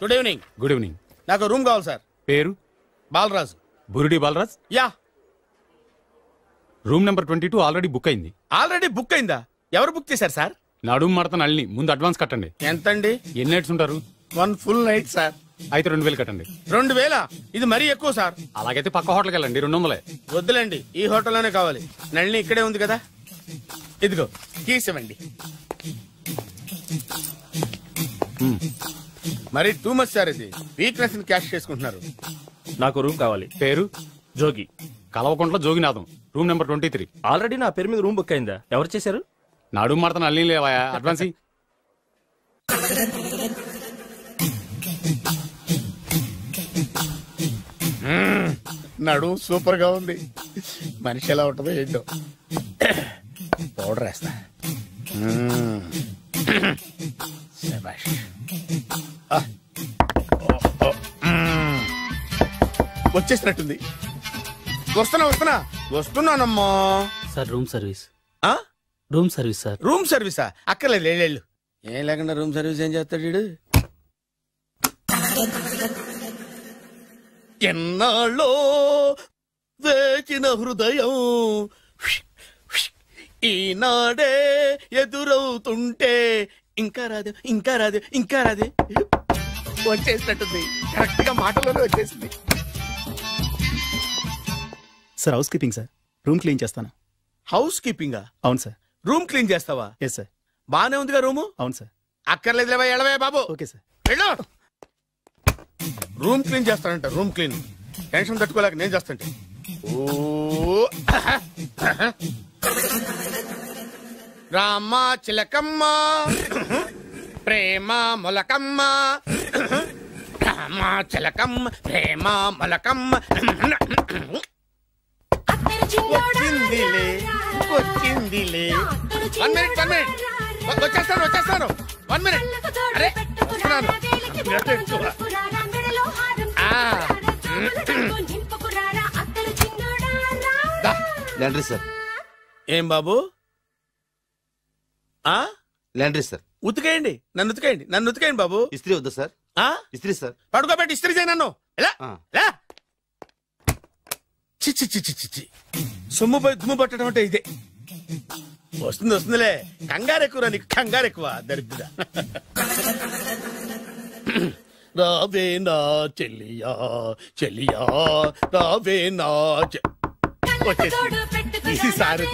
Good evening. Good evening. నాకు రూమ్ కావాలి సార్. పేరు? Balaraju. Burudi Balaraj. Yeah. Room number 22 already book అయింది. ఆల్రెడీ బుక్ అయిందా? ఎవరు బుక్ చేశారు సార్? నడుము మడత నల్లి. ముందు అడ్వాన్స్ కట్టండి. ఎంతండి? ఎన్ని నైట్స్ ఉంటారు? 1 full night సార్. అయితే 2000 కట్టండి. 2000? ఇది మరీ ఎక్కువ సార్. అలాగైతే పక్క హోటల్కి వెళ్ళండి, 200. వద్దులేండి, ఈ హోటల్లోనే కావాలి. నళిని ఇక్కడే ఉంది కదా. ఇదిగో కీస్ ఇవ్వండి. మరి టూ మచ్ సార్, ఇది వీక్నెస్ ని క్యాష్ చేసుకుంటున్నారు. నాకు రూమ్ కావాలి. పేరు? జోగి. కలవకుంట్ల జోగినాథం. Room number 23. ఆల్రెడీ నా పేరు మీద రూమ్ బుక్ అయిందా? ఎవరు చేశారు? నడుము మడత నల్లి లేవా? అడ్వాన్స్. నడు సూపర్ గా ఉంది. మనిషి ఎలా ఉంటుందో ఏంటో. పౌడర్ వేస్తా. వచ్చేసినట్టుంది. వస్తున్నానమ్మా. Sir room service. Room service sir. Room సర్వీసా? అక్కర్లేదు, లేళ్ళు. ఏం లేకుండా రూమ్ సర్వీస్ ఏం చేస్తాడు వీడు? ఎన్నాళ్ళో వేచిన హృదయం ఈనాడే ఎదురవుతుంటే ఇంకా రాదు, ఇంకా రాదు, ఇంకా రాదు. వచ్చేసినట్టుంది. కరెక్ట్ గా మాటలోనే వచ్చేసింది. Sir housekeeping sir. Room clean చేస్తాను. హౌస్ కీపింగా? అవును సార్. రూమ్ క్లీన్ చేస్తావా? Yes sir. బానే ఉందిగా రూము? అవును సార్. అక్కర్లేదు, ఎడవే బాబు. Okay sir. వెళ్ళు. రూమ్ క్లీన్ చేస్తానంట. రూమ్ క్లీన్ టెన్షన్ తట్టుకోలేక నేను చేస్తాంటే. ఓ రామ చిలకమ్మ ప్రేమ మొలకమ్మ, రామ చిలకమ్మ ప్రేమ మొలకమ్మ. వచ్చిందిలే వచ్చిందిలే. 1 minute. వచ్చేస్తాను. 1 minute. అరే వస్తున్నాను. Laundry sir. ఏం బాబు? Laundry sir. ఉతికేయండి, నన్ను ఉతికేయండి బాబు. ఇస్త్రీ వద్దా సార్? ఇస్త్రీ సార్. పడుకోబెట్టి ఇస్త్రీ చేయి నన్ను. ఎలా చిచ్చి సొమ్ము పోయి దుమ్ము పట్టడం అంటే ఇదే. వస్తుంది వస్తుందిలే, కంగారు ఎక్కువ, నీకు కంగారు ఎక్కువ దరిద్ర. రావే నా చెల్లియా చెల్లియా రావే నా ఈసారి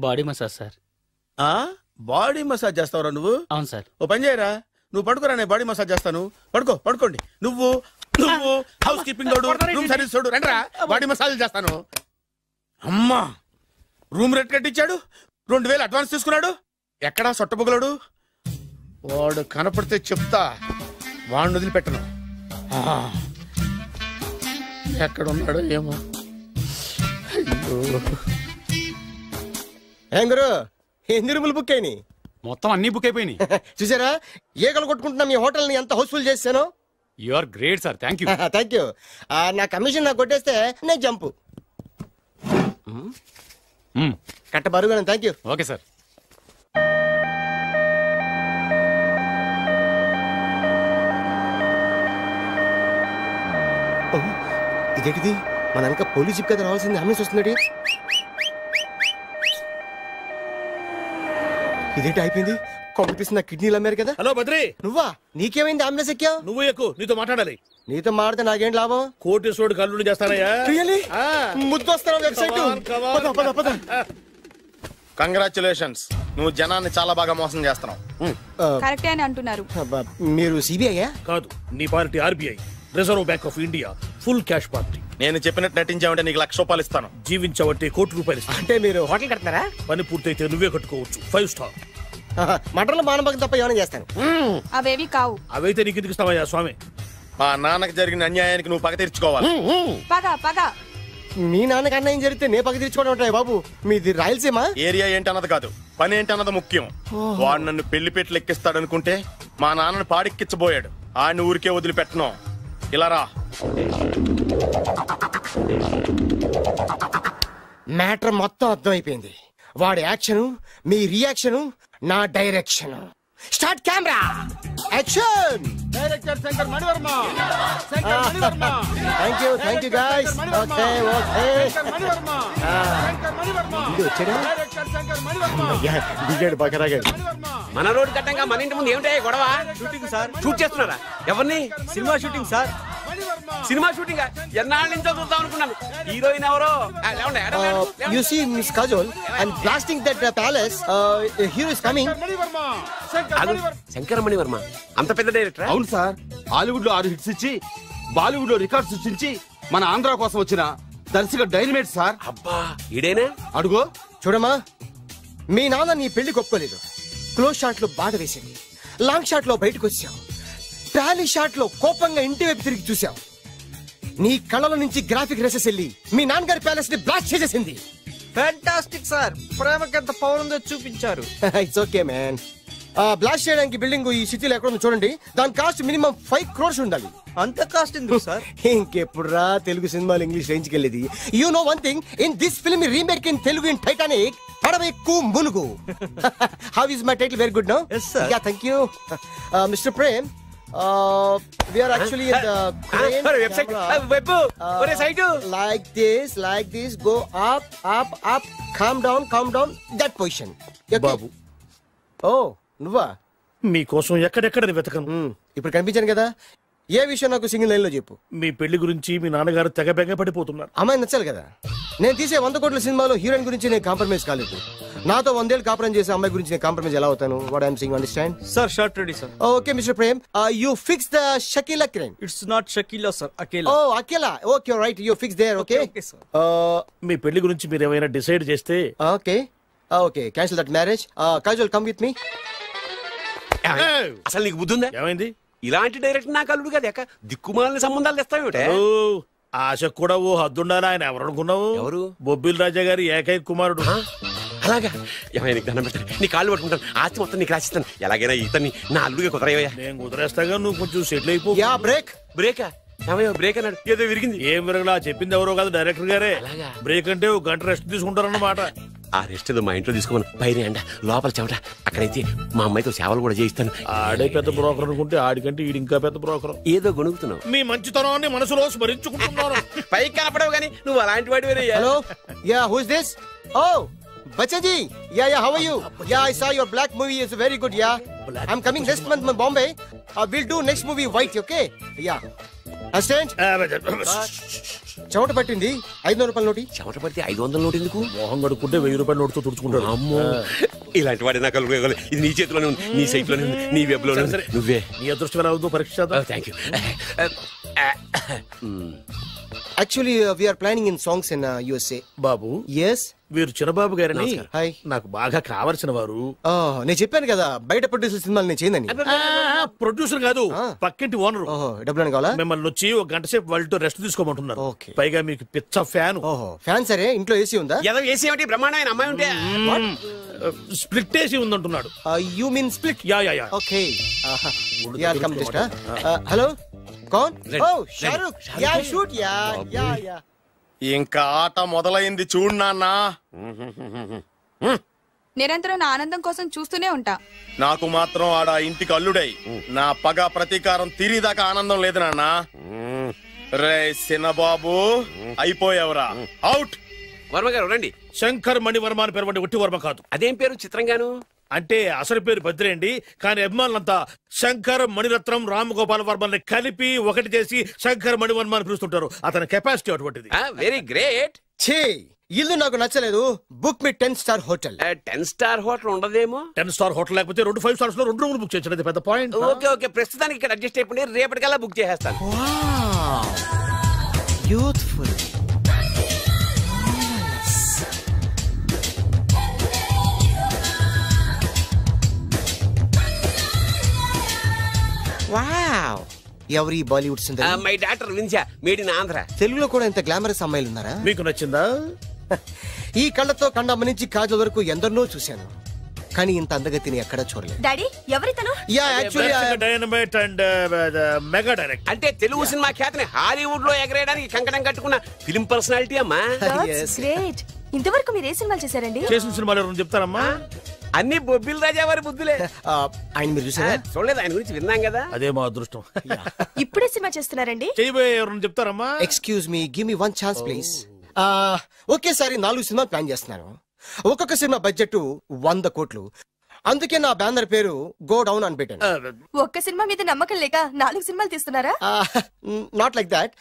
body massage sir. Body massage చేస్తావురా నువ్వు? అవును సార్. ఓ పని చేయరా, నువ్వు పడుకోరా, నేను బాడీ మసాజ్ చేస్తాను. పడుకోండి. నువ్వు హౌస్ కీపింగ్ తోడు, రూమ్ సర్వీస్ తోడు, రండిరా బాడీ మసాజ్ చేస్తాను. అమ్మా, రూమ్ రేట్ కట్టించాడు, 2000 అడ్వాన్స్ తీసుకున్నాడు. ఎక్కడా సొట్టబొగలాడు? వాడు కనపడితే చెప్తా, వాడిని వదిలిపెట్టను. ఎక్కడ ఉన్నాడు ఏమో. ఏం గురు, ఎన్ని రూములు బుక్ అయినాయి? మొత్తం అన్ని బుక్ అయిపోయినాయి. చూసారా ఏగలు కొట్టుకుంటున్నా మీ హోటల్ ని ఎంత హౌస్ఫుల్ చేశాను. You are great sir, thank you. Thank you. నా కమిషన్ నాకు కొట్టేస్తే నేను జంపు కట్ట బరుగాను. Thank you. Okay sir. ఇదేంటిది, మన వెనక పోలీస్ జిప్ కదా రావాల్సింది, అంబులెన్స్ వస్తున్నాడు. ఇదేంటి అయిపోయింది, పంపిస్తుంది నా కిడ్నీలు అమ్మారు కదా. హలో బద్రి, నువ్వా? నీకేమైంది అంబులెన్స్ ఎక్కావు? నువ్వు ఎక్కువ, నీతో మాట్లాడాలి. నీతో మాడితే నాకేం లాభం? కోటేశ్వరుడు కల్లుడు చేస్తానయ్యా. ముద్దు వస్తాను వెబ్సైట్. కంగ్రాచులేషన్స్, నువ్వు జనాన్ని చాలా బాగా మోసం చేస్తున్నావు. కరెక్టే అని అంటున్నారు. మీరు సిబిఐ కాదు, నీ party RBI, reserve bank of India, full cash party. నేను చెప్పినట్టు నటించావంటే నీకు ₹1,00,000 ఇస్తాను. జీవించావంటే ₹1,00,00,000 ఇస్తాను. అంటే మీరు హోటల్ కడతారా? పని పూర్తయితే నువ్వే కట్టుకోవచ్చు, 5 స్టార్. మటన్లో మానభంగం తప్ప ఏమైనా చేస్తాను. అవేవి కావు. అవైతే నీకు ఎందుకు ఇస్తావయ్యా స్వామి? మా నాన్నకి జరిగిన అన్యాయానికి నువ్వు పగ తీర్చుకోవాలి. పగ మీ నాన్నకి అన్యాయం జరిగితే నే పగ తీర్చుకోవడం ఉంటాయి బాబు. మీది రాయలసీమ. ఏరియా ఏంటన్నది కాదు, పని ఏంటన్నది ముఖ్యం. వాడు నన్ను పెళ్లి పెట్లు ఎక్కిస్తాడు అనుకుంటే మా నాన్నని పాడెక్కించబోయాడు. ఆడిని ఊరికే వదిలిపెట్టను. ఇలా రా. మ్యాటర్ మొత్తం అర్థమైపోయింది. వాడి యాక్షన్, మీ రియాక్షన్, నా direction. Start camera, action. Director Shankar Mani Varma. Thank you guys. Okay దిగాడు బాగా రాగాడు. మన రోడ్డు కట్టంగా మన ఇంటి ముందు ఏమిటాయి గొడవ? Shooting sir. షూట్ చేస్తున్నారా? ఎవరిని? Cinema shooting sir. Cinema shooting ఎన్నాళ్ళ నుంచో చూద్దాం అనుకున్నాను. హీరోయిన్ ఎవరో? You see Miss Kajol, I'm blasting that palace. Hero is coming. Shankara Mani Varma అంత పెద్ద డైరెక్టర్? అవును సార్, హాలీవుడ్ లో 6 హిట్స్ ఇచ్చి బాలీవుడ్ లో రికార్డ్ సృష్టించి మన ఆంధ్ర కోసం వచ్చిన దర్శక డైనమేట్ సార్. అబ్బా, ఇడేనా? అడుగో. చూడమ్మా, మీ నాన్న నీ పెళ్లి ఒప్పుకోలేదు. క్లోజ్ షాట్ లో బాధ వేసింది, లాంగ్ షాట్ లో బయటకు వచ్చావు, టాలీ షాట్ లో కోపంగా ఇంటి వైపు తిరిగి చూసావు. నీ కళ్ళల నుంచి గ్రాఫిక్ రెసెస్ వెళ్ళి మీ నాన్నగారి ప్యాలెస్ ని బ్లాస్ట్ చేసేసింది. ఫ్యాంటాస్టిక్ సార్, ప్రేమకి ఎంత పవర్ ఉందో చూపించారు. It's okay man. బ్లాస్ట్ చేయడానికి బిల్డింగ్ ఈ సిటీలో ఎక్కడ ఉందో చూడండి. దాని కాస్ట్ మినిమం 5 crores ఉండాలి. అంత కాస్ట్ ఎందుకు సార్? ఇంకెప్పుడు రా తెలుగు సినిమాలు ఇంగ్లీష్ రేంజ్కి వెళ్ళేది. You know one thing, in this film remake in Telugu in Titanic, పడవెక్కు మునుగు. How is my title? Very good no. Yeah, thank you mister Prem. We are actually in the crane website. Like this, go up, calm down, that position. బాబు, నువ్వా? మీకోసం ఎక్కడెక్కడ వెతకను. ఇప్పుడు కనిపించాను కదా. ఏ విషయం నాకు సింగిల్ లైన్ లో చెప్పు. మీ పెళ్లి గురించి మీ నాన్నగారు తెగ బెంగ పడిపోతున్నారు. అమ్మాయి నచ్చాలి కదా. నేను తీసే 100 కోట్ల సినిమాలో హీరోయిన్ గురించి నేను కాంప్రమైజ్ కాలేదు. నాతో 100 ఏళ్ళు కాపురం చేసే అమ్మాయి గురించి నేను కాంప్రమైజ్ ఎలా అవుతాను? What I'm saying, understand? Sir shot ready sir. Okay mister Prem, you fix the Shakeela crane. It's not Shakeela sir, Akela. Oh Akela, okay right, you fix there. Okay మీ పెళ్లి గురించి మీరు ఏమైనా డిసైడ్ చేస్తే. Okay cancel that marriage. Kajal come with me. అసలు నీకు బుద్ధి ఉందా? ఏమైంది? ఇలాంటి డైరెక్టర్ నాకు అల్లుడు కదా, దిక్కుమాలని సంబంధాలు తెస్తావేమిటే? ఆశకు కూడా ఓ హద్దుండాలి. ఆయన ఎవరు అనుకున్నావు? ఎవరు? బొబ్బిల్ రాజా గారి ఏకైక కుమారుడు. అలాగా? ఏమైనా దండం పెడతాను, నీ కాళ్ళు పట్టుకుంటాను, ఆస్తి మొత్తం నీకు రాసిస్తాను. ఎలాగైనా ఇతన్ని నా అల్లుడిగా కుదరయ్యా. నేను కుదిరేస్తాగా, నువ్వు కొంచెం సెటిల్ అయిపో. బ్రేకా? బ్రేక్ అన్నాడు, ఏదో విరిగింది. ఏం విరగలా? చెప్పింది ఎవరో కాదు, డైరెక్టర్ గారే. బ్రేక్ అంటే 1 గంట రెస్ట్ తీసుకుంటారన్నమాట. ఆ రెస్ట్ ఏదో మా ఇంట్లో తీసుకోమను. పైన ఎండ లోపల చెమట. అక్కడైతే మా అమ్మాయితో సేవలు కూడా చేయిస్తాను. ఆడే పెద్ద బ్రోకర్ అనుకుంటే ఆడికంటే ఈడు ఇంకా పెద్ద బ్రోకర్. ఏదో గొణుగుతున్నావు. మీ మంచితనాన్ని మనసులో స్మరించుకుంటున్నాను. పైకి కనపడవు కానీ నువ్వు అలాంటి వాడి. Hello ya who is this? ఓ Bachchan ji, yeah, how are you? Yeah, I saw your black movie. It's very good, yeah. I'm coming next month in Bombay. We'll do next movie white, okay? Yeah. Assistant? చెమట పట్టింది 500 రూపాయల నోటి. చెమట పడితే 500 నోటు ఎందుకు? మోహం కడుక్కుంటే 1000 రూపాయల నోటుతో తుడుచుకుంటాడు. అమ్మో, ఇలాంటి వాడి నాకు ఇది నీ చేతిలోనే ఉంది, నీ సైట్ లోనే ఉంది, నీ వెబ్ లోనే ఉంది. నువ్వే నీ అదృష్టం ఎలా ఉందో పరీక్ష. Thank you. Actually, we are planning in songs in USA. Babu, yes, వీరు చిన్నబాబు గారని హాయ్. నాకు బాగా కావలసిన వారు. నేను చెప్పాను కదా బయట ప్రొడ్యూసర్ సినిమాలు నేను చేయదని. ప్రొడ్యూసర్ కాదు, పక్కింటి ఓనర్. డబ్బులు కావాలా? మిమ్మల్ని వచ్చి ఒక గంట సేపు వాళ్ళతో రెస్ట్ తీసుకోమంటున్నారు. పైగా మీకు పిచ్చ ఫ్యాన్. ఫ్యాన్ సరే, ఇంట్లో ఏసీ ఉందా? ఏసీ ఏమిటి, బ్రహ్మాండమైన అమ్మాయి ఉంటే స్ప్లిట్ ఏసీ ఉందంటున్నాడు. You mean split? Yeah yeah yeah. Okay, yeah come just. Hello, కౌన్? Oh Shahrukh. Yeah shoot. Yeah yeah yeah. ఇంకా ఆట మొదలైంది చూడు నాన్న. నిరంతరం నా ఆనందం కోసం చూస్తూనే ఉంటా. నాకు మాత్రం ఆడ ఇంటికి అల్లుడై నా పగ ప్రతీకారం తీరిదాకా ఆనందం లేదు నాన్న. రే సినబాబు, అయిపోయావురా, అవుట్. వర్మ గారు రండి. శంకర్ మణివర్మ అని పేరు, ఒట్టి వర్మ కాదు. అదేం పేరు చిత్రంగాను? అంటే అసలు పేరు భద్రేండి, కానీ అభిమానులంతా శంకర్ మణిరత్నం రామగోపాల వర్మని కలిపి ఒకటి చేసి శంకర్ మణివర్మ అని పిలుస్తుంటారు. అతని కెపాసిటీ అటువంటిది. Very great. ఛీ, ఇల్లు నాకు నచ్చలేదు. బుక్ మీ 10 స్టార్ హోటల్. 10 స్టార్ హోటల్ ఉండదేమో. 10 స్టార్ హోటల్ లేకపోతే 2 5 స్టార్స్ లో 2 రూములు బుక్ చేయొచ్చు. పెద్ద పాయింట్. ఓకే ఓకే, ప్రస్తుతానికి ఇక్కడ అడ్జస్ట్ అయిపోయి రేపటికల్లా బుక్ చేసేస్తాను. యూత్ఫుల్. వావ్, ఎవరి బాలీవుడ్ సుందరి? మై డాక్టర్ విన్సా, మేడ్ ఇన్ ఆంధ్ర. తెలుగులో కూడా ఇంత గ్లామరస్ అమ్మాయిలు ఉన్నారా? మీకు నచ్చిందా? ఈ కళ్ళతో కండమ్మ నుంచి కాజల్ వరకు ఎందరినో చూశాను, కానీ ఇంత అందగతిని ఎక్కడా చూడలేదు. డాడీ, ఎవరితను? Yeah actually dynamite and mega direct. అంటే తెలుగు సినిమా ఖ్యాతిని హాలీవుడ్ లో ఎగరేయడానికి కంకణం కట్టుకున్న ఫిల్మ్ పర్సనాలిటీ అమ్మా. గ్రేట్. ఇంతవరకు మీరు ఏ సినిమాలు చేశారండి? చేసిన సినిమాలు ఎవరు చెప్తారమ్మా? అన్ని బొబ్బిల్ రాజా వారి బుద్ధులే. ఆయన మీరు చూసారా? చూడలేదు, ఆయన గురించి విన్నాం కదా. అదే మా అదృష్టం. ఇప్పుడే సినిమా చేస్తున్నారండి? చేయబోయే ఎవరు చెప్తారమ్మా? Excuse me, give me 1 chance please. ఒకేసారి 4 సినిమాలు ప్లాన్ చేస్తున్నాను. ఒక్కొక్క సినిమా బడ్జెట్ 100 కోట్లు. అందుకే నా బ్యానర్ పేరు గో డౌన్ అని పెట్టాను. ఒక్క సినిమా మీద నమ్మకం లేక 4 సినిమాలు తీస్తున్నారా? Not like that.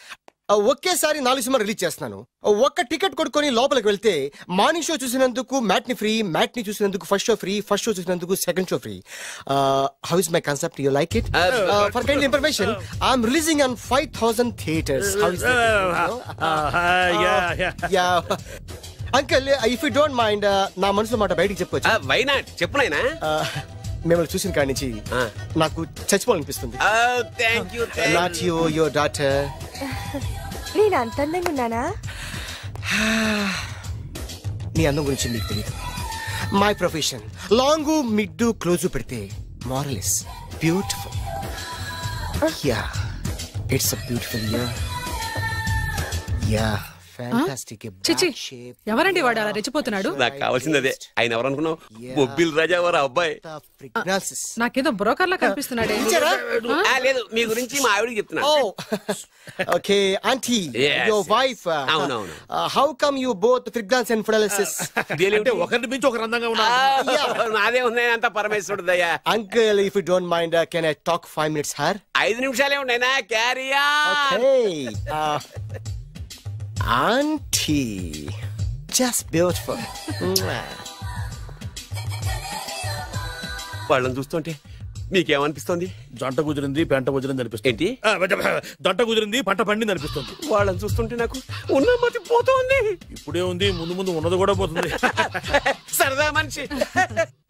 ఒకేసారి 4 సినిమా రిలీజ్ చేస్తున్నాను. ఒక్క టికెట్ కొనుక్కొని లోపలికి వెళ్తే మార్నింగ్ షో చూసినందుకు మ్యాట్ని ఫ్రీ, మ్యాట్ని చూసినందుకు first show free, first show చూసినందుకు second show free. How is my concept? You like it? For kind information, I'm releasing on 5000 theatres. How is uncle, if you don't mind, నా మనసులో మాట బయటికి చెప్పొచ్చు? వై నాట్, చెప్పు నాయనా. మిమ్మల్ని చూసిన కాడి నుంచి నాకు చచ్చిపోవాలనిపిస్తుంది. Not you, your daughter. నేను అంత అందంగా ఉన్నానా? నీ అందం గురించి నీకు తెలియదు. My profession long mid close పెడితే moral is beautiful. Yeah, it's a beautiful year. Yeah, fantastic. చిచి, ఎవరండి వాడు అలా రెచ్చిపోతున్నాడు? నాకు కావాల్సింది అదే. ఆయన ఎవరు అనుకున్నావు? బొబ్బిల్ రాజా వారు అబ్బాయి. నాకేదో బ్రోకర్ లా కనిపిస్తున్నాడే. లేదు, మీ గురించి మా ఆవిడకి చెప్తున్నా. Okay aunty, your wife. అవునవును. How come you both fragrance and fidelities? అంటే ఒకరి నుంచి ఒకరు అందంగా ఉన్నారు. నాదే ఉన్నాయి అంత పరమేశ్వరుడు దయ్యా. Uncle, if you don't mind, can I talk 5 minutes her? 5 నిమిషాలే ఉన్నాయినా, carry on. Okay aunty, just beautiful. వాళ్ళని చూస్తుంటే మీకేమనిపిస్తుంది? జంట కుదిరింది, పెంట కుదిరింది అనిపిస్తుంది. ఏంటి? జంట కుదిరింది, పంట పండింది అనిపిస్తుంది. వాళ్ళని చూస్తుంటే నాకు ఉన్న మతి పోతుంది. ఇప్పుడే ఉంది, ముందు ముందు ఉన్నది కూడా పోతుంది. సరదా మనిషి.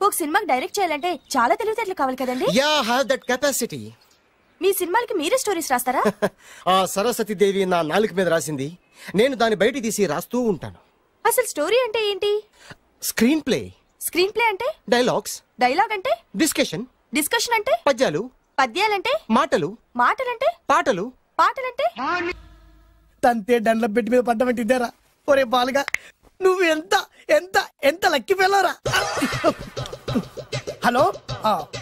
ఒక సినిమాకి డైరెక్ట్ చేయాలంటే చాలా తెలివితేటలు కావాలి కదండి? Yeah, have that capacity. మీ సినిమాలకి మీరే స్టోరీస్ రాస్తారా? సరస్వతి దేవి నా నాలుక మీద రాసింది, నేను దాన్ని బయట తీసి రాస్తూ ఉంటాను. అసలు స్టోరీ అంటే ఏంటి? Screen play. స్క్రీన్ ప్లే అంటే? డైలాగ్స్. డైలాగ్ అంటే? డిస్కషన్. డిస్కషన్ అంటే? పద్యాలు. పద్యాలంటే? మాటలు. మాటలంటే? పాటలు. పాటలంటే? తంతే దండ్ల పెట్టి మీద పడ్డమంటే ఇద్దరా? ఒరే బాలుగా, నువ్వు ఎంత ఎంత ఎంత లక్కీ ఫెలోరా. హలో,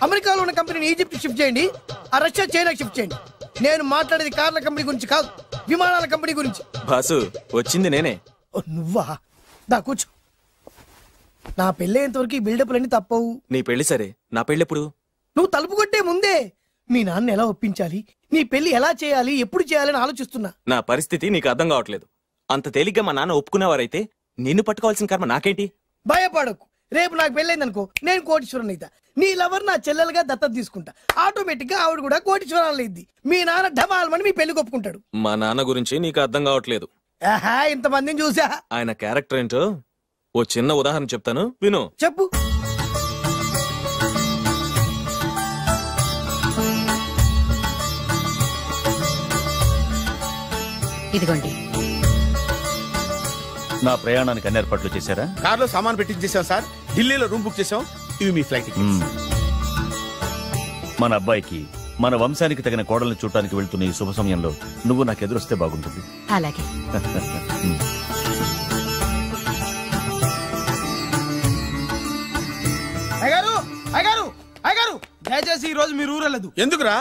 అమెరికాలో ఉన్న కంపెనీని ఈజిప్ట్ షిఫ్ట్ చేయండి, రష్యా చైనా షిఫ్ట్ చేయండి. నేను మాట్లాడేది కార్ల కంపెనీ గురించి కాదు, విమానాల కంపెనీ గురించి. బాసు వచ్చింది నేనే. నువ్వా? దా కూర్చో. నా పెళ్ళేంతవరకు ఈ బిల్డప్లన్నీ తప్పవు. నీ పెళ్లి సరే, నా పెళ్ళెప్పుడు? నువ్వు తలుపు కొట్టే ముందే మీ నాన్న ఎలా ఒప్పించాలి, నీ పెళ్లి ఎలా చేయాలి, ఎప్పుడు చేయాలని ఆలోచిస్తున్నా. నా పరిస్థితి నీకు అర్థం కావట్లేదు. అంత తేలిగ్గా మా నాన్న ఒప్పుకునేవారైతే నిన్ను పట్టుకోవాల్సిన కర్మ నాకేంటి? భయపడకు, రేపు నాకు పెళ్ళైందనుకో నేను కోటీశ్వరం అయితా. నీ లవర్ నా చెల్లెలుగా దత్తత తీసుకుంటా. ఆటోమేటిక్ గా ఆవిడ కూడా కోటీశ్వరాలు అయింది. మీ నాన్న ఢమాల్మని మీ పెళ్లి ఒప్పుకుంటాడు. మా నాన్న గురించి నీకు అర్థం కావట్లేదు. ఇంతమందిని చూసా. ఆయన క్యారెక్టర్ ఏంటో ఓ చిన్న ఉదాహరణ చెప్తాను, విను. చెప్పు. ఇదిగోండి. నా ప్రయాణానికి అన్ని ఏర్పాట్లు చేశారా? కార్లో సామాన్ పెట్టించేసాం సార్, ఢిల్లీలో రూమ్ బుక్ చేసాం. ఇవి మీ ఫ్లైట్ టికెట్స్. మన అబ్బాయికి మన వంశానికి తగిన కోడల్ని చూడటానికి వెళ్తున్న ఈ శుభ సమయంలో నువ్వు నాకు ఎదురొస్తే బాగుంటుంది. అలాగే. దయచేసి ఈ రోజు మీరు ఊరెళ్ళదు. ఎందుకురా?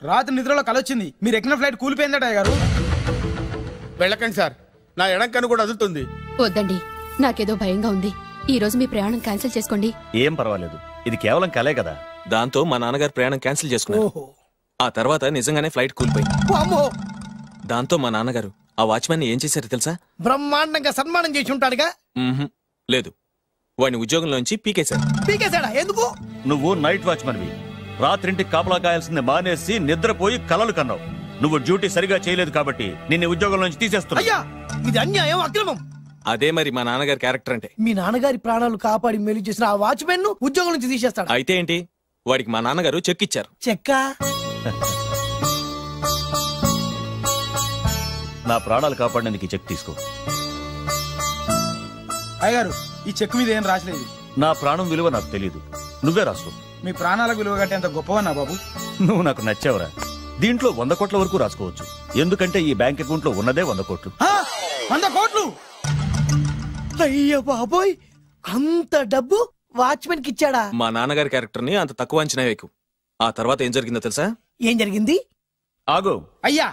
రాత్రి నిద్రలో కలొచ్చింది, మీరు ఎక్కిన ఫ్లైట్ కూలిపోయిందట అయ్యగారు. వెళ్ళకండి సార్, నా ఎడం కన్ను కూడా అదులుతుంది. వద్దండి, నాకేదో భయంగా ఉంది. ఈ రోజు మీ ప్రయాణం క్యాన్సిల్ చేసుకోండి. ఏం పర్వాలేదు, ఇది కేవలం కలే కదా. దాంతో మా నాన్నగారు ప్రయాణం క్యాన్సిల్ చేసుకున్నారు. ఆ తర్వాత నిజంగానే ఫ్లైట్ కూలిపోయింది. దాంతో మా నాన్నగారు ఆ వాచ్మెన్ ఏం చేశారు తెలుసా? బ్రహ్మాండంగా సన్మానం చేసి ఉంటాడుగా. లేదు, వాడిని ఉద్యోగంలోంచి పీకేశారు. పీకేశాడా? ఎందుకు? నువ్వు నైట్ వాచ్మన్వి, రాత్రింటికి కాపలా కాయాల్సింది మానేసి నిద్రపోయి కలలు కన్నావు. నువ్వు డ్యూటీ సరిగా చేయలేదు కాబట్టి నిన్ను ఉద్యోగం నుంచి తీసేస్తున్నా. అయ్యా, ఇది అన్యాయం, అక్రమం. అదే మరి మా నాన్నగారి క్యారెక్టర్ అంటే. మీ నాన్నగారి ప్రాణాలు కాపాడి మేలు చేసిన ఆ వాచ్మెన్ ను ఉద్యోగం నుంచి తీసేస్తాడు. అయితే ఏంటి, వాడికి మా నాన్నగారు చెక్ ఇచ్చారు. చెక్క? నా ప్రాణాలు కాపాడడానికి చెక్ తీసుకో. అయ్యగారు, ఈ చెక్ మీద ఏం రాసలేదు. నా ప్రాణం విలువ నాకు తెలియదు, నువ్వే రాసుకో. మీ ప్రాణాలకు విలువ కట్టేంత గొప్పవన్నా బాబు. నువ్వు నాకు నచ్చావురా. దీంట్లో 100 కోట్ల వరకు రాసుకోవచ్చు, ఎందుకంటే ఈ బ్యాంక్ అకౌంట్ లో ఉన్నదే 100 కోట్లు. 100 కోట్లు? అయ్యో బాబోయ్, అంత డబ్బు వాచ్మెన్ కి ఇచ్చాడా? మా నాన్నగారి క్యారెక్టర్ ని అంత తక్కువ అంచనా వేయకు. ఆ తర్వాత ఏం జరిగిందో తెలుసా? ఏం జరిగింది? ఆగో. అయ్యా,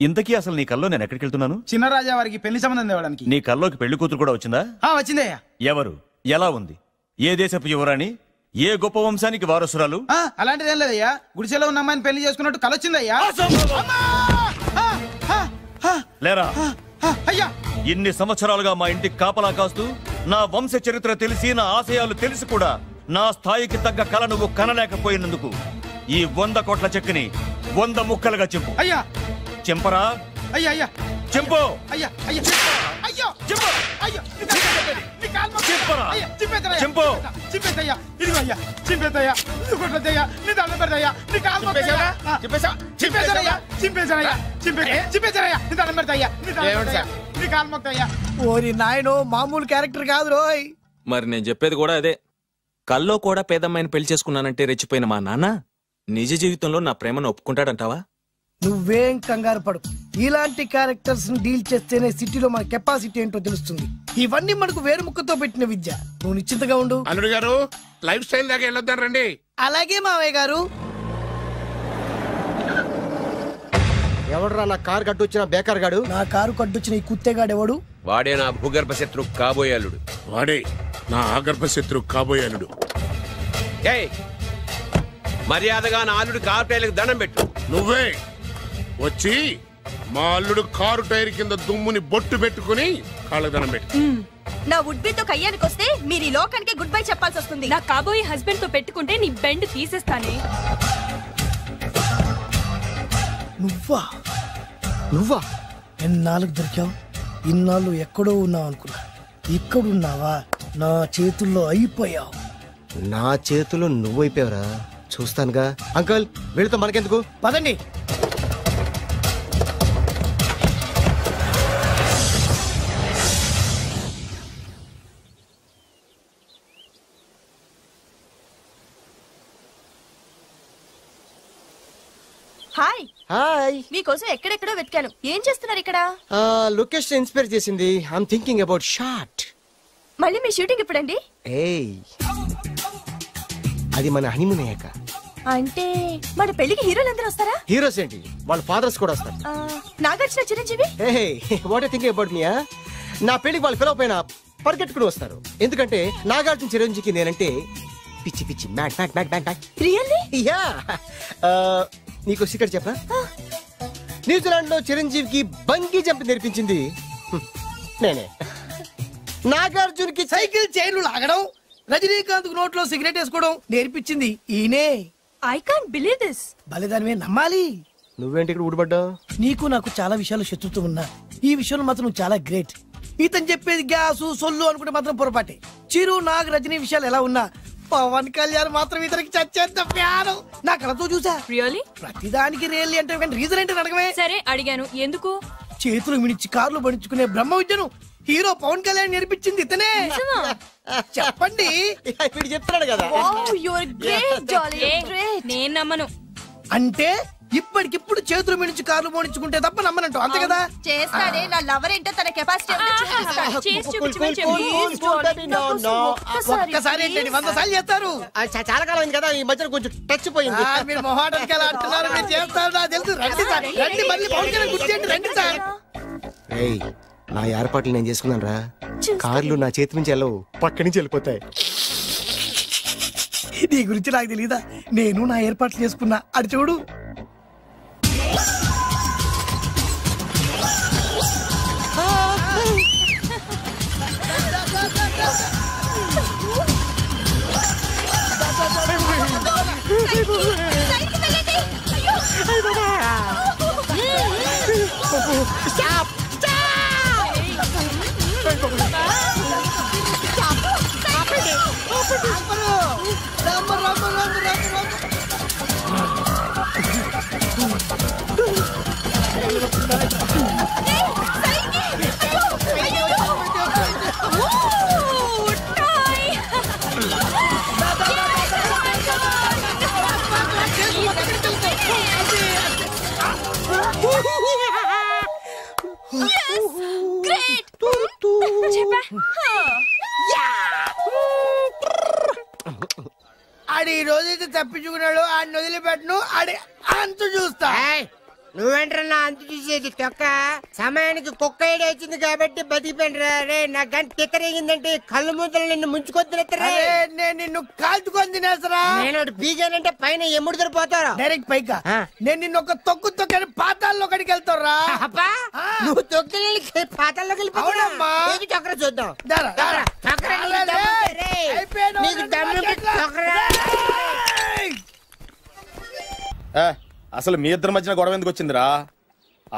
ఇంతకీ అసలు నీ కల్లో నేను ఎక్కడికి వెళ్తున్నాను? చిన్నరాజా వారికి పెళ్లి సంబంధం తేవడానికి. నీ కల్లోకి పెళ్లి కూతురు కూడా వచ్చిందా? వచ్చిందయ్యా. ఎవరు? ఎలా ఉంది? ఏ దేశపు యువరాణి? ఏ గొప్ప వంశానికి వారసురాలు? అలాంటిదేం లేదయ్యా, గుడిసెలో ఉన్న అమ్మాయిని పెళ్లి చేసుకున్నట్టు కలొచ్చిందయ్యా. లేరా? అయ్యా, ఇన్ని సంవత్సరాలుగా మా ఇంటికి కాపలా కాస్తూ నా వంశ చరిత్ర తెలిసి నా ఆశయాలు తెలిసి కూడా నా స్థాయికి తగ్గ కళ నువ్వు కనలేకపోయినందుకు ఈ 100 కోట్ల చెక్కుని 100 ముక్కలుగా చెప్పు. అయ్యా. చెంపరా? అయ్యా అయ్యా చెంపు. అయ్యా అయ్యా అయ్యో చెప్పు. అయ్యో చెప్పరా? చెంపు. చింపేదయ్యా, ఇదిగో అయ్యా, చింపేదయ్యా, నువ్వు కొట్టదయ్యా, నీ దండం పెడదయ్యా, నీ కాలు మొక్కయ్యా. చింపేశారయ్యా, చింపేశారయ్యా, చింపేశారయ్యా, నీ దండం పెడతాయ్యా, నీ కాలు మొక్కయ్యా. ఓరి నాయనో, మామూలు క్యారెక్టర్ కాదు రోయ్. మరి నేను చెప్పేది కూడా అదే. కల్లో కూడా పేదమ్మాయిని పెళ్లి చేసుకున్నానంటే రెచ్చిపోయిన మా నాన్న నిజ జీవితంలో నా ప్రేమను ఒప్పుకుంటాడంటావా? నువ్వేం కంగారు పడు, ఇలాంటి క్యారెక్టర్స్ ని డీల్ చేస్తేనే సిటీలో మన కెపాసిటీ ఏంటో తెలుస్తుంది. ఇవన్నీ మనకు వేరు ముక్కతో పెట్టిన విద్య. నువ్వు నిశ్చింతగా ఉండు. అల్లుడు గారు, లైఫ్ స్టైల్ దాకా వెళ్ళొద్దాం రండి. అలాగే మావయ్య గారు. ఎవడరా నా కారు కట్టొచ్చిన బేకార్ గాడు? నా కారు కట్టొచ్చిన ఈ కుత్తేగాడు ఎవడు? వాడే నా భూగర్భ శత్రు కాబోయే అల్లుడు. వాడే నా ఆగర్భ శత్రు కాబోయే అల్లుడు. ఏయ్, మర్యాదగా నా అల్లుడు కారు టైర్లకు దండం పెట్టు. నువ్వే వచ్చి మా అల్లుడు కారు టైర్ కింద దుమ్ముని బొట్టు పెట్టుకుని కాళ్ళకు దండం పెట్టు. నా వుడ్బీతో కయ్యానికి వస్తే మీరు ఈ లోకానికి గుడ్ బై చెప్పాల్సి వస్తుంది. నా కాబోయే హస్బెండ్ తో పెట్టుకుంటే నీ బెండ్ తీసేస్తానే. నువ్వా? నువ్వా? ఎన్నాళ్ళకు దొరికావు? ఇన్నాళ్ళు ఎక్కడో ఉన్నావు అనుకున్నా, ఇక్కడున్నావా? నా చేతుల్లో అయిపోయావు. నా చేతిలో నువ్వైపోయావురా, చూస్తానుగా. అంకుల్, వీళ్ళతో మనకెందుకు, పదండి. హాయ్ హాయ్ మీకోసం ఎక్కడెక్కడో వెతికాను. ఏం చేస్తున్నారు ఇక్కడ? లొకేషన్ ఇన్స్పైర్ చేసింది. I'm thinking about short. మళ్ళీ మీ షూటింగ్ ఎప్పుడండి? ఏయ్, అది మన హనీమూన్ అయ్యాక. అంటే మన పెళ్లికి హీరోలు అందరూ వస్తారా? హీరోస్ ఏంటి, వాళ్ళ ఫాదర్స్ కూడా వస్తారు. Nagarjuna, Chiranjeevi. What you thinking about me? నా పెళ్లికి వాళ్ళు పిలవపోయినా పరిగెట్టుకుని వస్తారు. ఎందుకంటే నాగార్జున చిరంజీవికి నేనంటే పిచ్చి పిచ్చి mad mad mad mad mad. Really? Yeah. నీకు సీక్రెట్ చెప్పా? న్యూజిలాండ్ లో చిరంజీవికి బంగీ జంప్ నేర్పించింది నేనే. నాగార్జున్కి సైకిల్ చైన్లు లాగడం, రజనీకాంత్ నోట్లో సిగరెట్ వేసుకోవడం నేర్పించింది ఈయనే. I can't believe this. బలిదానమే నమ్మాలి. నువ్వేంటి ఇక్కడ ఊడిపడ్డావు? నీకు నాకు చాలా విషయాలు శత్రుత్వం ఉన్నా ఈ విషయంలో మాత్రం నువ్వు చాలా గ్రేట్. ఇతను చెప్పేది గ్యాసు సొల్లు అనుకుంటే మాత్రం పొరపాటే. చిరు, నాగ్, రజనీ విషయాలు ఎలా ఉన్నా పవన్ కళ్యాణ్ మాత్రం ఇతనికి చచ్చేంత ప్యాను. నా కళతో చూసా. రియల్లీ? ప్రతిదానికి రియల్లీ అంటే రీజన్ ఏంటని అడగమే. సరే అడిగాను, ఎందుకు? చేతులు మిడిచి కార్లు పడించుకునే బ్రహ్మ విద్యను హీరో పవన్ కళ్యాణ్ నేర్పించింది ఇతనే. చెప్పండి. ఇప్పుడు చెప్తున్నాడు కదా. నేను నమ్మను. అంటే ఇప్పటికిప్పుడు చేతులు మిడిచి కార్లు పోనించుకుంటే తప్ప నమ్మనంటూ, అంతే కదా? చేస్తాడే. నా లవర్ ఏంటో తన కెపాసిటీ ఒక్కసారి ఏంటండి 100 సార్లు చేస్తారు. చాలా కాలం అయింది కదా, ఈ మధ్యన కొంచెం టచ్ పోయింది. మీరు మొహాటానికి ఎలా అంటున్నారు? మీరు చేస్తారు, నాకు తెలుసు. రండి సార్, రండి. మళ్ళీ పవన్ కళ్యాణ్ గుర్తు రండి సార్. నా ఏర్పాట్లు నేను చేసుకున్నాను రా. కార్లు నా చేతి నుంచి వెళ్ళవు, పక్క నుంచి వెళ్ళిపోతాయి. నీ గురించి నాకు తెలీదా? నేను నా ఏర్పాట్లు చేసుకున్నా. అటు చూడు. ఆడి ఈ రోజైతే తప్పించుకున్నాడు. ఆడిని వదిలిపెట్టను. ఆడి అంతు చూస్తా. నువ్వేంట్రన్నా అంతు చూసేది? తొక్క సమయానికి కుక్క ఏడు వచ్చింది కాబట్టి బతికిపోయినరా రే. నా గంట తిక్కరేగిందంటే కళ్ళు ముద్దలు నిన్ను ముంచుకొద్దులెత్తరా. నేను నిన్ను కాల్చుకొని తినేసరా. నేను బీగానంటే పైన ఎముడు పోతారా డైరెక్ట్ పైకా. నేను నిన్ను ఒక తొక్కు తొక్కని పాతాల్లో కడికి వెళ్తారా. నువ్వు తొక్కి పాతాల్లోకి వెళ్ళిపోతావమ్మా. చక్ర చూద్దాం. నీకు అసలు మీ ఇద్దరి మధ్యన గొడవ ఎందుకు వచ్చిందిరా?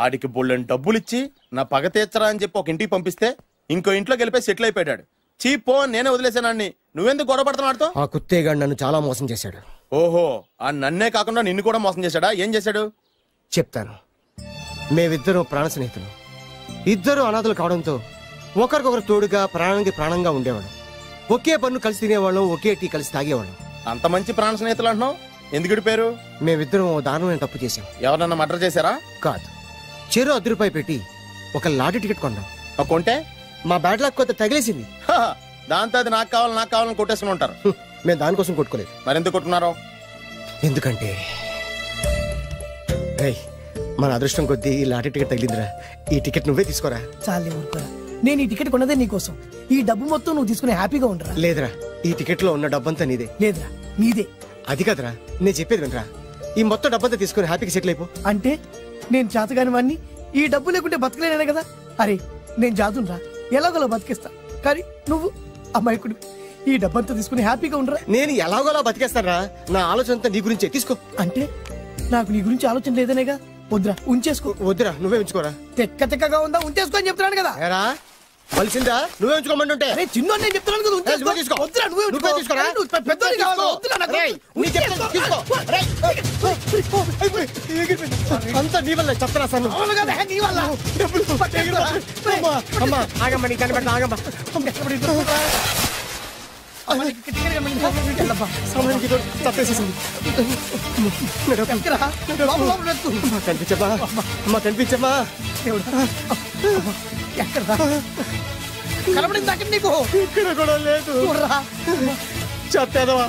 ఆడికి బోళ్ళని డబ్బులిచ్చి నా పగ తీర్చరా అని చెప్పి ఒక ఇంటికి పంపిస్తే ఇంకో ఇంట్లోకి వెళ్ళిపోయి సెటిల్ అయిపోయాడు. చీపో నేనే వదిలేసానాన్ని. నువ్వెందుకు గొడవ పడుతున్నాడుతో? ఆ కుత్తేగాడు నన్ను చాలా మోసం చేశాడు. ఓహో, ఆ నన్నే కాకుండా నిన్ను కూడా మోసం చేశాడా? ఏం చేశాడు చెప్తాను. మేమిద్దరం ప్రాణ స్నేహితులు. ఇద్దరు అనాథలు కావడంతో ఒకరికొకరు తోడుగా ప్రాణానికి ప్రాణంగా ఉండేవాడు. ఒకే పన్ను కలిసి తినేవాళ్ళం, ఒకే టీ కలిసి తాగేవాళ్ళం. అంత మంచి ప్రాణ స్నేహితులు అంటున్నావు, ఎందుకు పేరు? మేమిద్దరం దారుణమైన తప్పు చేశాం. ఎవరన్నా మర్డర్ చేశారా? కాదు, చెరో ₹10 పెట్టి ఒక లాటరీ టికెట్ కొన్నాం. కొంటే మా బ్యాడ్ లక్ కొత్త తగిలేసింది. దాంతో అది నాకు కావాలని కొట్టేసుకుని ఉంటారు. మేము దానికోసం కొట్టుకోలేదు. మరెందుకు కొట్టుకున్నారో? ఎందుకంటే మన అదృష్టం కొద్దీ ఈ లాటరీ టికెట్ తగిలిందిరా. ఈ టికెట్ నువ్వే తీసుకోరా. చాలే ఊరుకోరా. నేను ఈ టికెట్ కొన్నదే నీకోసం. ఈ డబ్బు మొత్తం నువ్వు తీసుకుని హ్యాపీగా ఉండరా. లేదురా, ఈ టికెట్ లో ఉన్న డబ్బంతా నీదే. లేదురా, నీదే. అది కదరా, నేను చెప్పేది వినరా. ఈ మొత్తం డబ్బంతా తీసుకుని హ్యాపీగా సెటిల్ అయిపో. అంటే నేను చేతగాని వాడిని, ఈ డబ్బు లేకుంటే బతకలేనే కదా. అరే నేను జాతునరా, ఎలాగోలా బతికేస్తా. కానీ నువ్వు అమాయకుడు. ఈ డబ్బంతా తీసుకుని హ్యాపీగా ఉండరా. నేను ఎలాగోలా బతికేస్తారా. నా ఆలోచన అంతా నీ గురించే. తీసుకో. అంటే నాకు నీ గురించి ఆలోచన లేదనేగా. వద్దురా, ఉంచేసుకో. వద్దురా, నువ్వే ఉంచుకోరా. తెక్కగా ఉందా, ఉంచేసుకో అని చెప్తున్నాను కదా. కలిసిందా? నువ్వే ఉంచుకోమంటుంటే చిన్న నేను చెప్తున్నాను కదా. వద్దురా, నువ్వే తీసుకోరా. పెద్దోని కావాలి. వద్దురా నాకు. అంతా నీ వల్ల చెప్తారా సార్. నీ వల్ల. అమ్మా ఆగమ్మా, నీ కనిపెడతా ఆగమ్మా. కనిపించమ్మా కనబడింది అక్కడ నీకు ఇక్కడ కూడా లేదు చెత్తదవా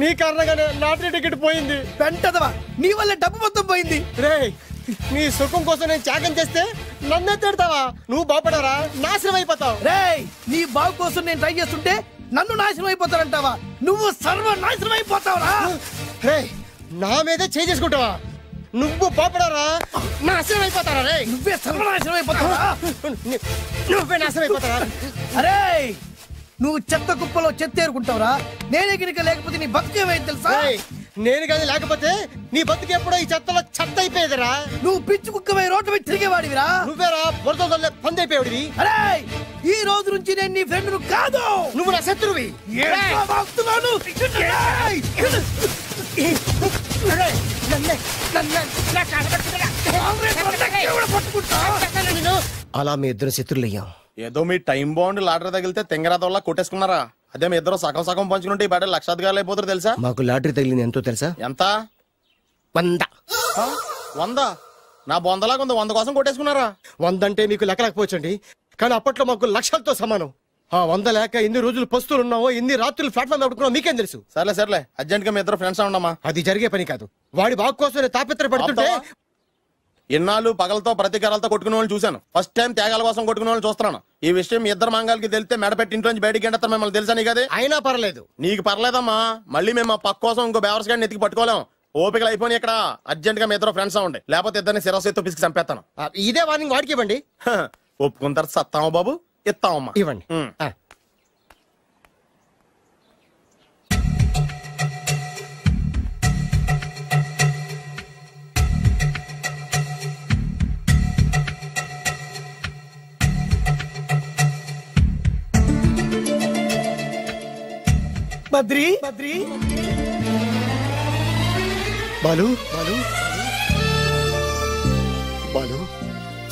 నీ కారణంగానే లాటరీ టికెట్ పోయింది వెంటదవా నీ వల్ల డబ్బు మొత్తం పోయింది రే నీ సుఖం కోసం నేను త్యాగం చేస్తే నన్నే తిడతావా నువ్వు బాగుపడారా నాశనం అయిపోతావు రే నీ బాగు కోసం నేను ట్రై చేస్తుంటే నన్ను నాశనం అయిపోతానంటావా నువ్వు సర్వనాశనం అయిపోతావురా రే నా మీదే చేసుకుంటావా నువ్వు బాగుపడారా నాశనం అయిపోతారా రే నువ్వే సర్వనాశనం అయిపోతావా నువ్వే నాశనం అయిపోతారా అరే నువ్వు చెత్త కుప్పలో చెత్త ఏరుకుంటావురా నేనే గినక లేకపోతే నీ బతుకేమైంది తెలుసా నేను కానీ లేకపోతే నీ బతుకు ఎప్పుడో ఈ చెత్తలో చెత్త అయిపోయేదిరా నువ్వు పిచ్చి కుక్కమై రోడ్డు మీద తిరిగేవాడివిరా నువ్వేరా బురదలే పంది అయిపోయాడివి అరే ఈ రోజు నుంచి నేను నీ ఫ్రెండ్ కాదు నువ్వు నా శత్రువి అలా మీ ఇద్దరు శత్రులయ్యాం ఏదో మీ టైం బాండ్ లాటరీ తగిలితే తెంగరాదోళ్ళ కొట్టేసుకున్నారా అదే మీ ఇద్దరు సగం సగం పంచుకుంటే ఈ బయట లక్షాధికారులు అయిపోతారు తెలుసా మాకు లాటరీ తగిలింది ఎంతో తెలుసా ఎంత 100 100 నా బొందలాగా ఉంది 100 కోసం కొట్టేసుకున్నారా 100 అంటే మీకు లెక్కలేకపోవచ్చండి కానీ అప్పట్లో మాకు లక్షలతో సమానం ఆ 100 లేక ఎన్ని రోజులు పస్తులు ఉన్నావో ఎన్ని రాత్రులు ప్లాట్ఫామ్ పెట్టుకున్నావు మీకేం తెలుసు సర్లే అర్జెంట్ గా మీ ఇద్దరు ఫ్రెండ్స్ ఉండమ్మా అది జరిగే పని కాదు వాడి బాగు కోసం తాపిత్ర పడుతుంటే ఇన్నాళ్ళు పగలతో ప్రతీకారాలతో కొట్టుకునే వాళ్ళు చూశాను ఫస్ట్ టైం త్యాగాల కోసం కొట్టుకునే వాళ్ళు చూస్తున్నాను ఈ విషయం మీ ఇద్దరు మంగాలకి తెలిస్తే మెడపెట్టి ఇంట్లోంచి బయటికి ఎండతారు మిమ్మల్ని తెలుసా నీకు అది అయినా పర్లేదు నీకు పర్లేదమ్మా మళ్ళీ మేము పక్క కోసం ఇంకో బేవర్స్ గాడిని ఎత్తికి పట్టుకోలేం ఓపికలు అయిపోయి ఇక్కడ అర్జెంట్ గా మీ ఇద్దరు ఫ్రెండ్స్ ఉండే లేకపోతే ఇద్దరిని శిరస్సు పిసికి చంపేస్తాను ఇదే వార్నింగ్ వాడికి ఇవ్వండి ఒప్పుకుంటారు సత్తామా బాబు ఇస్తామమ్మా ఇవ్వండి బద్రి బాలు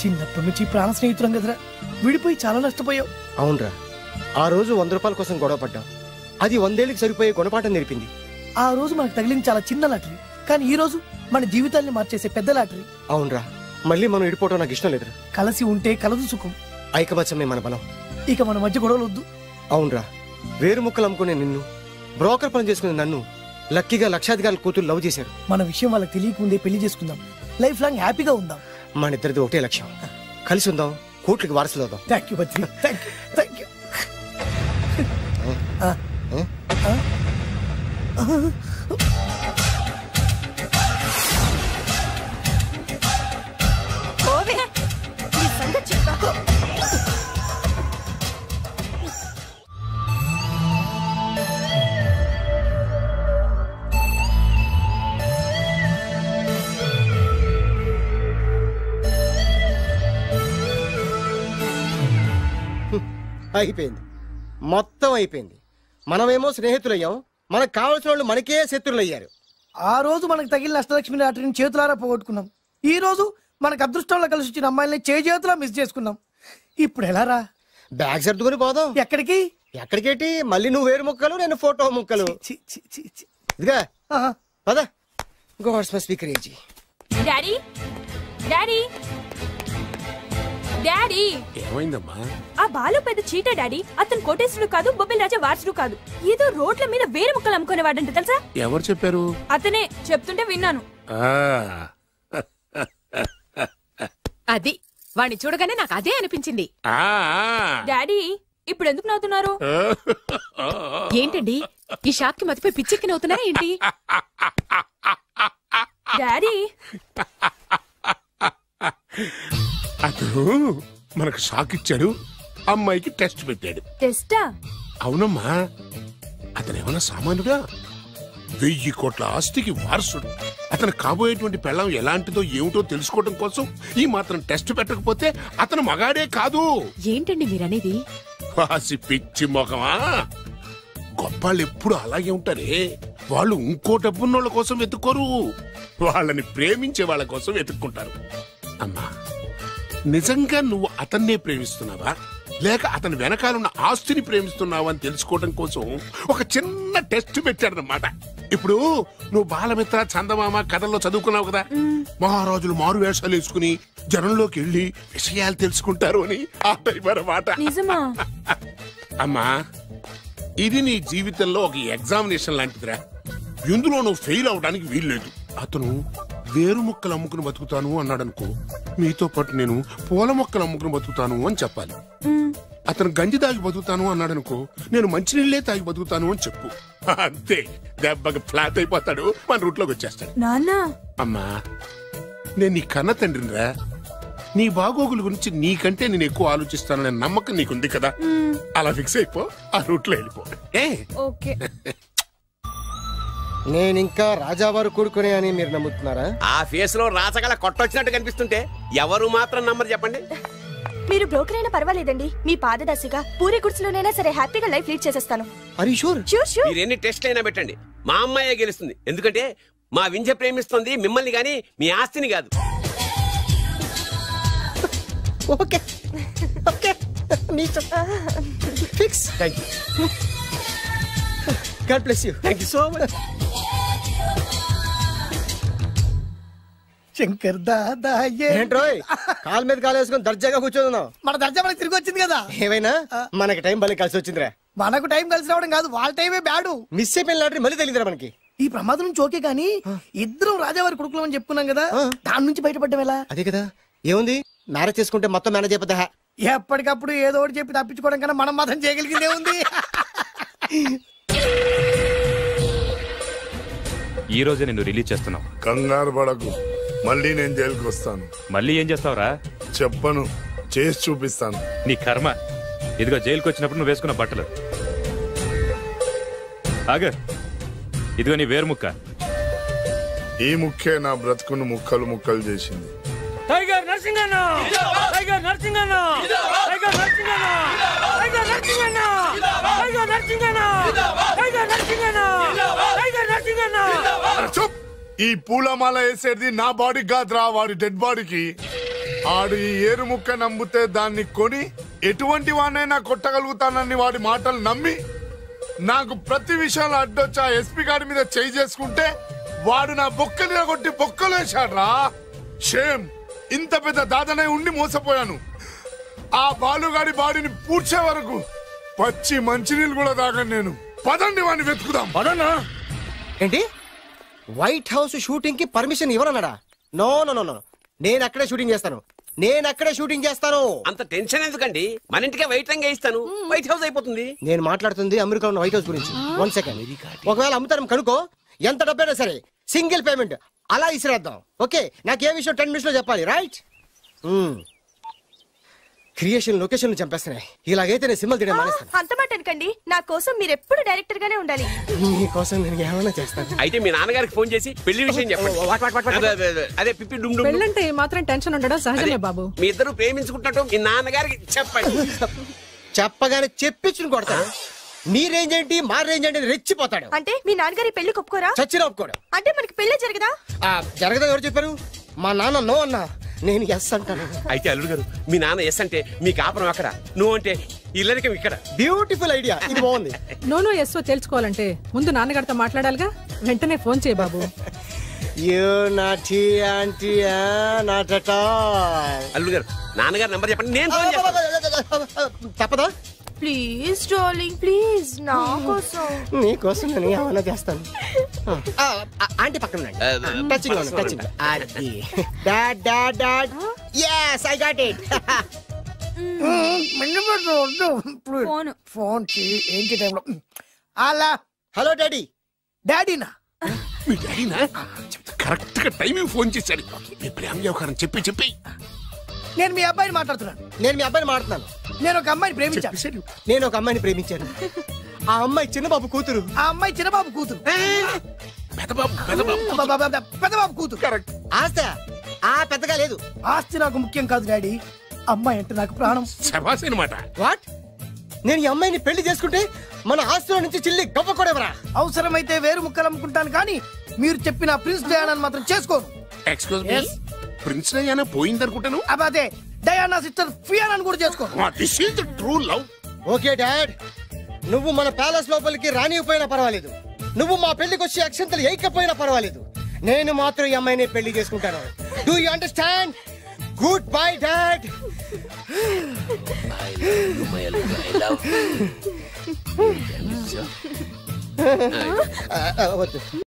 చిన్నప్పటి నుంచి ప్రాణ స్నేహితులం కదరా విడిపోయి చాలా నష్టపోయావు అవునరా ఆ రోజు 100 రూపాయల కోసం గొడవ పడ్డాం అది 100 ఏళ్ళకి సరిపోయే గుణపాఠం నేర్పింది ఆ రోజు మనకు తగిలింది చాలా చిన్న లాటరీ కానీ ఈ రోజు మన జీవితాన్ని మార్చేసే పెద్ద లాటరీ అవునరా మళ్ళీ మనం ఇడిపోవడం నాకు ఇష్టం లేదురా కలిసి ఉంటే కలదు సుఖం ఐకమత్యమే మన బలం ఇక మన మధ్య గొడవలు వద్దు అవునరా వేరు ముక్కలు అమ్ముకునే నిన్ను బ్రోకర్ పని చేసుకునే నన్ను లక్కీగా లక్షాధికారుల కూతురు లవ్ చేశారు మన విషయం వాళ్ళకి తెలియకముందే పెళ్లి చేసుకుందాం లైఫ్ లాంగ్ హ్యాపీగా ఉందాం మన ఇద్దరిది ఒకటే లక్ష్యం కలిసి ఉందాం కోట్లకి వారసులు అవుదాం thank you Badri thank you అయిపోయింది మొత్తం అయిపోయింది మనమేమో స్నేహితులయ్యాం మనకు కావలసిన వాళ్ళు మనకే శత్రులయ్యారు ఆ రోజు మనకు తగిలిన అష్టలక్ష్మి లాటరీని చేతులారా పోగొట్టుకున్నాం ఈ రోజు మనకు అదృష్టంలో కలిసి వచ్చిన అమ్మాయిల్ని చేతులా మిస్ చేసుకున్నాం ఇప్పుడు ఎలా రా బ్యాగ్ సర్దుకొని పోదాం ఎక్కడికి ఎక్కడికేటి మళ్ళీ నువ్వు వేరు ముక్కలు నేను ఫోటో ముక్కలు ఇదిగా పద God's must be crazy daddy daddy daddy ఏమైందమ్మా ఆ బాలు పెద్ద చీట డాడీ అతను కోటేశ్వరుడు కాదు బొబ్బిల్ రాజా వారసుడు కాదు ఏదో రోడ్ల మీద వేరే ముక్కలు అమ్ముకునేవాడంట తెలుసా ఎవరు చెప్పారు అతనే చెప్తుంటే విన్నాను అది వాణ్ణి చూడగానే నాకు అదే అనిపించింది డాడీ ఇప్పుడు ఎందుకు నవ్వుతున్నారు ఏంటండి ఈ షాక్ కి మతిపై పిచ్చెక్కి నవ్వుతున్నారా ఏంటి డాడీ అతను మనకు షాక్ ఇచ్చాడు అమ్మాయికి టెస్ట్ పెట్టాడు టెస్టా అవునమ్మా అతను ఏమన్నా సామాన్యుడా 1000 కోట్ల ఆస్తికి వారసుడు అతను కాబోయేటువంటి పెళ్ళం ఎలాంటిదో ఏమిటో తెలుసుకోవడం కోసం ఈ మాత్రం టెస్ట్ పెట్టకపోతే అతను మగాడే కాదు ఏంటండి మీరనేది వాసి పిచ్చి మొఖమా గొప్పాళ్ళు ఎప్పుడు అలాగే ఉంటారే వాళ్ళు ఇంకో డబ్బున్నోళ్ళ కోసం వెతుక్కోరు వాళ్ళని ప్రేమించే వాళ్ళ కోసం వెతుక్కుంటారు అమ్మా నిజంగా నువ్వు అతన్నే ప్రేమిస్తున్నావా లేక అతని వెనకాలన్న ఆస్తిని ప్రేమిస్తున్నావా అని తెలుసుకోవడం కోసం ఒక చిన్న టెస్ట్ పెట్టాడనమాట. ఇప్పుడు నువ్వు బాలమిత్ర చందమామ కథల్లో చదువుకున్నావు కదా, మహారాజులు మారు వేషాలు వేసుకుని జనంలోకి వెళ్ళి విషయాలు తెలుసుకుంటారు అని ఆ టైప్ అన్నమాట. అమ్మా, ఇది నీ జీవితంలో ఒక ఎగ్జామినేషన్ లాంటిదిరా. ఇందులో నువ్వు ఫెయిల్ అవడానికి వీల్లేదు. అతను వేరు మొక్కలు అమ్ముకుని బతుకుతాను అన్నాడు అనుకో, మీతో పాటు నేను పూల మొక్కలు అమ్ముకుని బతుకుతాను అని చెప్పాలి. అతను గంజి తాగి బతుకుతాను అన్నాడు అనుకో, నేను మంచినీళ్ళే తాగి బతుకుతాను అని చెప్పు. అంతే, దెబ్బకి ఫ్లాట్ అయిపోతాడు, మన రూట్లోకి వచ్చేస్తాడు. అమ్మా, నేను నీ కన్న తండ్రినిరా. నీ బాగోగుల గురించి నీకంటే నేను ఎక్కువ ఆలోచిస్తాననే నమ్మకం నీకుంది కదా, అలా ఫిక్స్ అయిపో, ఆ రూట్లో వెళ్ళిపో. నేనింకా రాజావారు కొడుకునే అని మీరు నమ్ముతున్నారా? ఆ ఫేస్ లో రాసగల కొట్టొచ్చినట్టు కనిపిస్తుంటే ఎవరు మాత్రం నమ్మరు చెప్పండి. మీరు బ్రోకర్ అయినా పర్వాలేదండి, మీ పాదదర్శిగా పూరి గుడిసెలోనైనా సరే హ్యాపీగా లైఫ్ లీడ్ చేసేస్తాను. మీరు ఎన్ని టెస్ట్లు అయినా పెట్టండి, మా అమ్మాయే గెలుస్తుంది. ఎందుకంటే మా వింజ ప్రేమిస్తుంది మిమ్మల్ని గాని మీ ఆస్తిని కాదు. Okay okay, fix. Thank you. God bless you. Thank you so much. Shankar Dada ఏంట్రోయ్ కాలు మీద కాలు వేసుకొని దర్జాగా కూర్చోదున్నావు? మన దర్జా మనకి తిరిగి వచ్చింది కదా. ఏమైనా మనకి టైం భలే కలిసి వచ్చిందిరా. మనకు టైం కలిసి రావడం కాదు, వాళ్ళ టైమే బ్యాడు. మిస్ అయిపోయిన లాటరీ మళ్ళీ తెలియదురా మనకి. ఈ ప్రమాదం నుంచి ఓకే కానీ ఇద్దరం రాజావారి కొడుకులు అని చెప్పుకున్నాం కదా, దాని నుంచి బయటపడ్డం ఎలా? అదే కదా, ఏముంది మ్యారేజ్ చేసుకుంటే మొత్తం మేనేజ్ అయిపోతా. ఎప్పటికప్పుడు ఏదో ఒకటి చెప్పి తప్పించుకోవడం కన్నా మనం మాత్రం చేయగలిగిందే ఉంది. ఈ రోజే నిన్ను రిలీజ్ చేస్తున్నాం. కంగారు పడకు, మళ్ళీ నేను జైలుకి వస్తాను. మళ్ళీ ఏం చేస్తావురా? చెప్పను, చేసి చూపిస్తాను. నీ కర్మ. ఇదిగో జైలుకి వచ్చినప్పుడు నువ్వు వేసుకున్న బట్టలు. ఆగ, ఇదిగో నీ వేరు ముక్క. ఈ ముక్కే నా బ్రతుకును ముక్కలు ముక్కలు చేసింది. Tiger Narsinganna, tiger Narsinganna, tiger Narsinganna, tiger Narsinganna, tiger Narsinganna, tiger Narsinganna, tiger Narsinganna. ఈ పూలమాల వేసేది నా బాడీ కాదురా, వాడి డెడ్ బాడీకి. ఆడు ఈ ఏరు ముక్క నమ్మితే దాన్ని కొని ఎటువంటి వాడినైనా కొట్టగలుగుతానని వాడి మాటలు నమ్మి నాకు ప్రతి విషయంలో అడ్డొచ్చా ఎస్పీ గారి మీద చేయి చేసుకుంటే వాడు నా బొక్కలు కొట్టి బొక్కలు వేశాడ్రా. షేమ్. ఇంత పెద్ద దాదనే ఉండి మోసపోయాను. ఆ బాలుగాడి బాడీని పూడ్చే వరకు పచ్చి మంచినీళ్ళు కూడా తాగను నేను. పదండి వాడిని వెతుకుదాం. పదన్నా. ఏంటి వైట్ హౌస్ షూటింగ్ కి పర్మిషన్ ఇవ్వనన్నాడా? నో నో నో నో, నేను అక్కడే షూటింగ్ చేస్తాను, నేను అక్కడే షూటింగ్ చేస్తాను. అంత టెన్షన్ ఎందుకండి, మన ఇంటికే వైట్ రంగు వేయిస్తాను, వైట్ హౌస్ అయిపోతుంది. నేను మాట్లాడుతుంది అమెరికా ఉన్న వైట్ హౌస్ గురించి. 1 సెకండ్. ఒకవేళ అమ్ముతాను కనుకో, ఎంత డబ్బైనా సరే సింగిల్ పేమెంట్ అలా ఇసిరేద్దాం. ఓకే, నాకు ఏ విషయం 10 నిమిషంలో చెప్పాలి, రైట్? Creation location చంపేస్తున్నాయి. ఇలాగైతే నేను సినిమా తీయడం మానేస్తాను. అంత మాట అనకండి, నా కోసం మీరు ఎప్పుడు డైరెక్టర్ గానే ఉండాలి. మీకోసం నేను ఏమైనా చేస్తాను. అయితే మీ నాన్నగారికి ఫోన్ చేసి పెళ్లి విషయం చెప్పండి. అదే పిప్పి డుమ్ డుమ్. పెళ్ళంటే మాత్రం టెన్షన్ ఉండడం సహజమే బాబు. మీ ఇద్దరు ప్రేమించుకుంటారు, మీ నాన్నగారికి చెప్పండి. చెప్పగానే చెప్పించుని కొడతాడు. మీ రేంజ్ ఏంటి మా రేంజ్ ఏంటి రెచ్చిపోతాడు. అంటే మీ నాన్నగారి పెళ్లి ఒప్పుకోరా? చచ్చిన ఒప్పుకోడు. అంటే మనకి పెళ్లి జరగదా? జరగదా ఎవరు చెప్పారు? మా నాన్న నో అన్నా, నేను ఎస్ అంటాను. అయితే అల్లుడు గారు, మీ నాన్న ఎస్ అంటే మీ కాపురం అక్కడ, నువ్వు అంటే ఇల్లరికం ఇక్కడ. బ్యూటిఫుల్ ఐడియా, ఇది బాగుంది. నోనో ఎస్ఓ తెలుసుకోవాలంటే ముందు నాన్నగారితో మాట్లాడాలిగా. వెంటనే ఫోన్ చేయి బాబు. అల్లుడు గారు, నాన్నగారు నంబర్ చెప్పండి, నేను ఫోన్ చేస్తాను. తప్పదా? ప్లీజ్ డార్లింగ్, ప్లీజ్, నా కోసం. నీ కోసం నేను ఏమైనా చేస్తాను. ఆంటీ పక్కన టచింగ్ లో టచింగ్. అది dad dad dad. yes I got it. Phone phone ఏంటి టైంలో? అలా హలో డాడీ. డాడీనా? మీ డాడీనా? కరెక్ట్ గా టైమింగ్ ఫోన్ చేశాడు. మీ ప్రేమ వ్యవహారం చెప్పి చెప్పి. నేను మీ అబ్బాయిని మాట్లాడుతున్నాను. నేను మీ అబ్బాయిని మాట్లాడుతున్నాను. నేను ఒక అమ్మాయిని ప్రేమించాను. నేను ఒక అమ్మాయిని ప్రేమించాను. ఆ అమ్మాయి చిన్నబాబు కూతురు. ఆ అమ్మాయి చిన్నబాబు కూతురు. పెద్దబాబు కూతురు. కరెక్ట్. ఆస్తి ఆ పెద్దగా లేదు. ఆస్తి నాకు ముఖ్యం కాదు డాడీ, అమ్మాయి అంటే నాకు ప్రాణం. శభాష్ అన్నమాట. వాట్? నేను ఈ అమ్మాయిని పెళ్లి చేసుకుంటే మన ఆస్తిలో నుంచి చిల్లి గొప్ప కూడా ఎవరా? అవసరమైతే వేరు ముక్కలు అమ్ముకుంటాను కానీ మీరు చెప్పిన ప్రిన్స్ డయానాని మాత్రం చేసుకోను. ఎక్స్క్యూజ్ మీ, ప్రిన్స్ డయానా పోయిందనుకుంటాను. అదే డయానా సిస్టర్ ఫియానాని కూడా చేసుకో. This is the true love. Okay dad, నువ్వు మన ప్యాలెస్ లోపలికి రానిపోయినా పర్వాలేదు, నువ్వు మా పెళ్లికి వచ్చి అక్షంతలు వేయకపోయినా పర్వాలేదు, నేను మాత్రం ఈ అమ్మాయిని పెళ్లి చేసుకుంటాను. Do you understand? Good bye dad. వద్దు.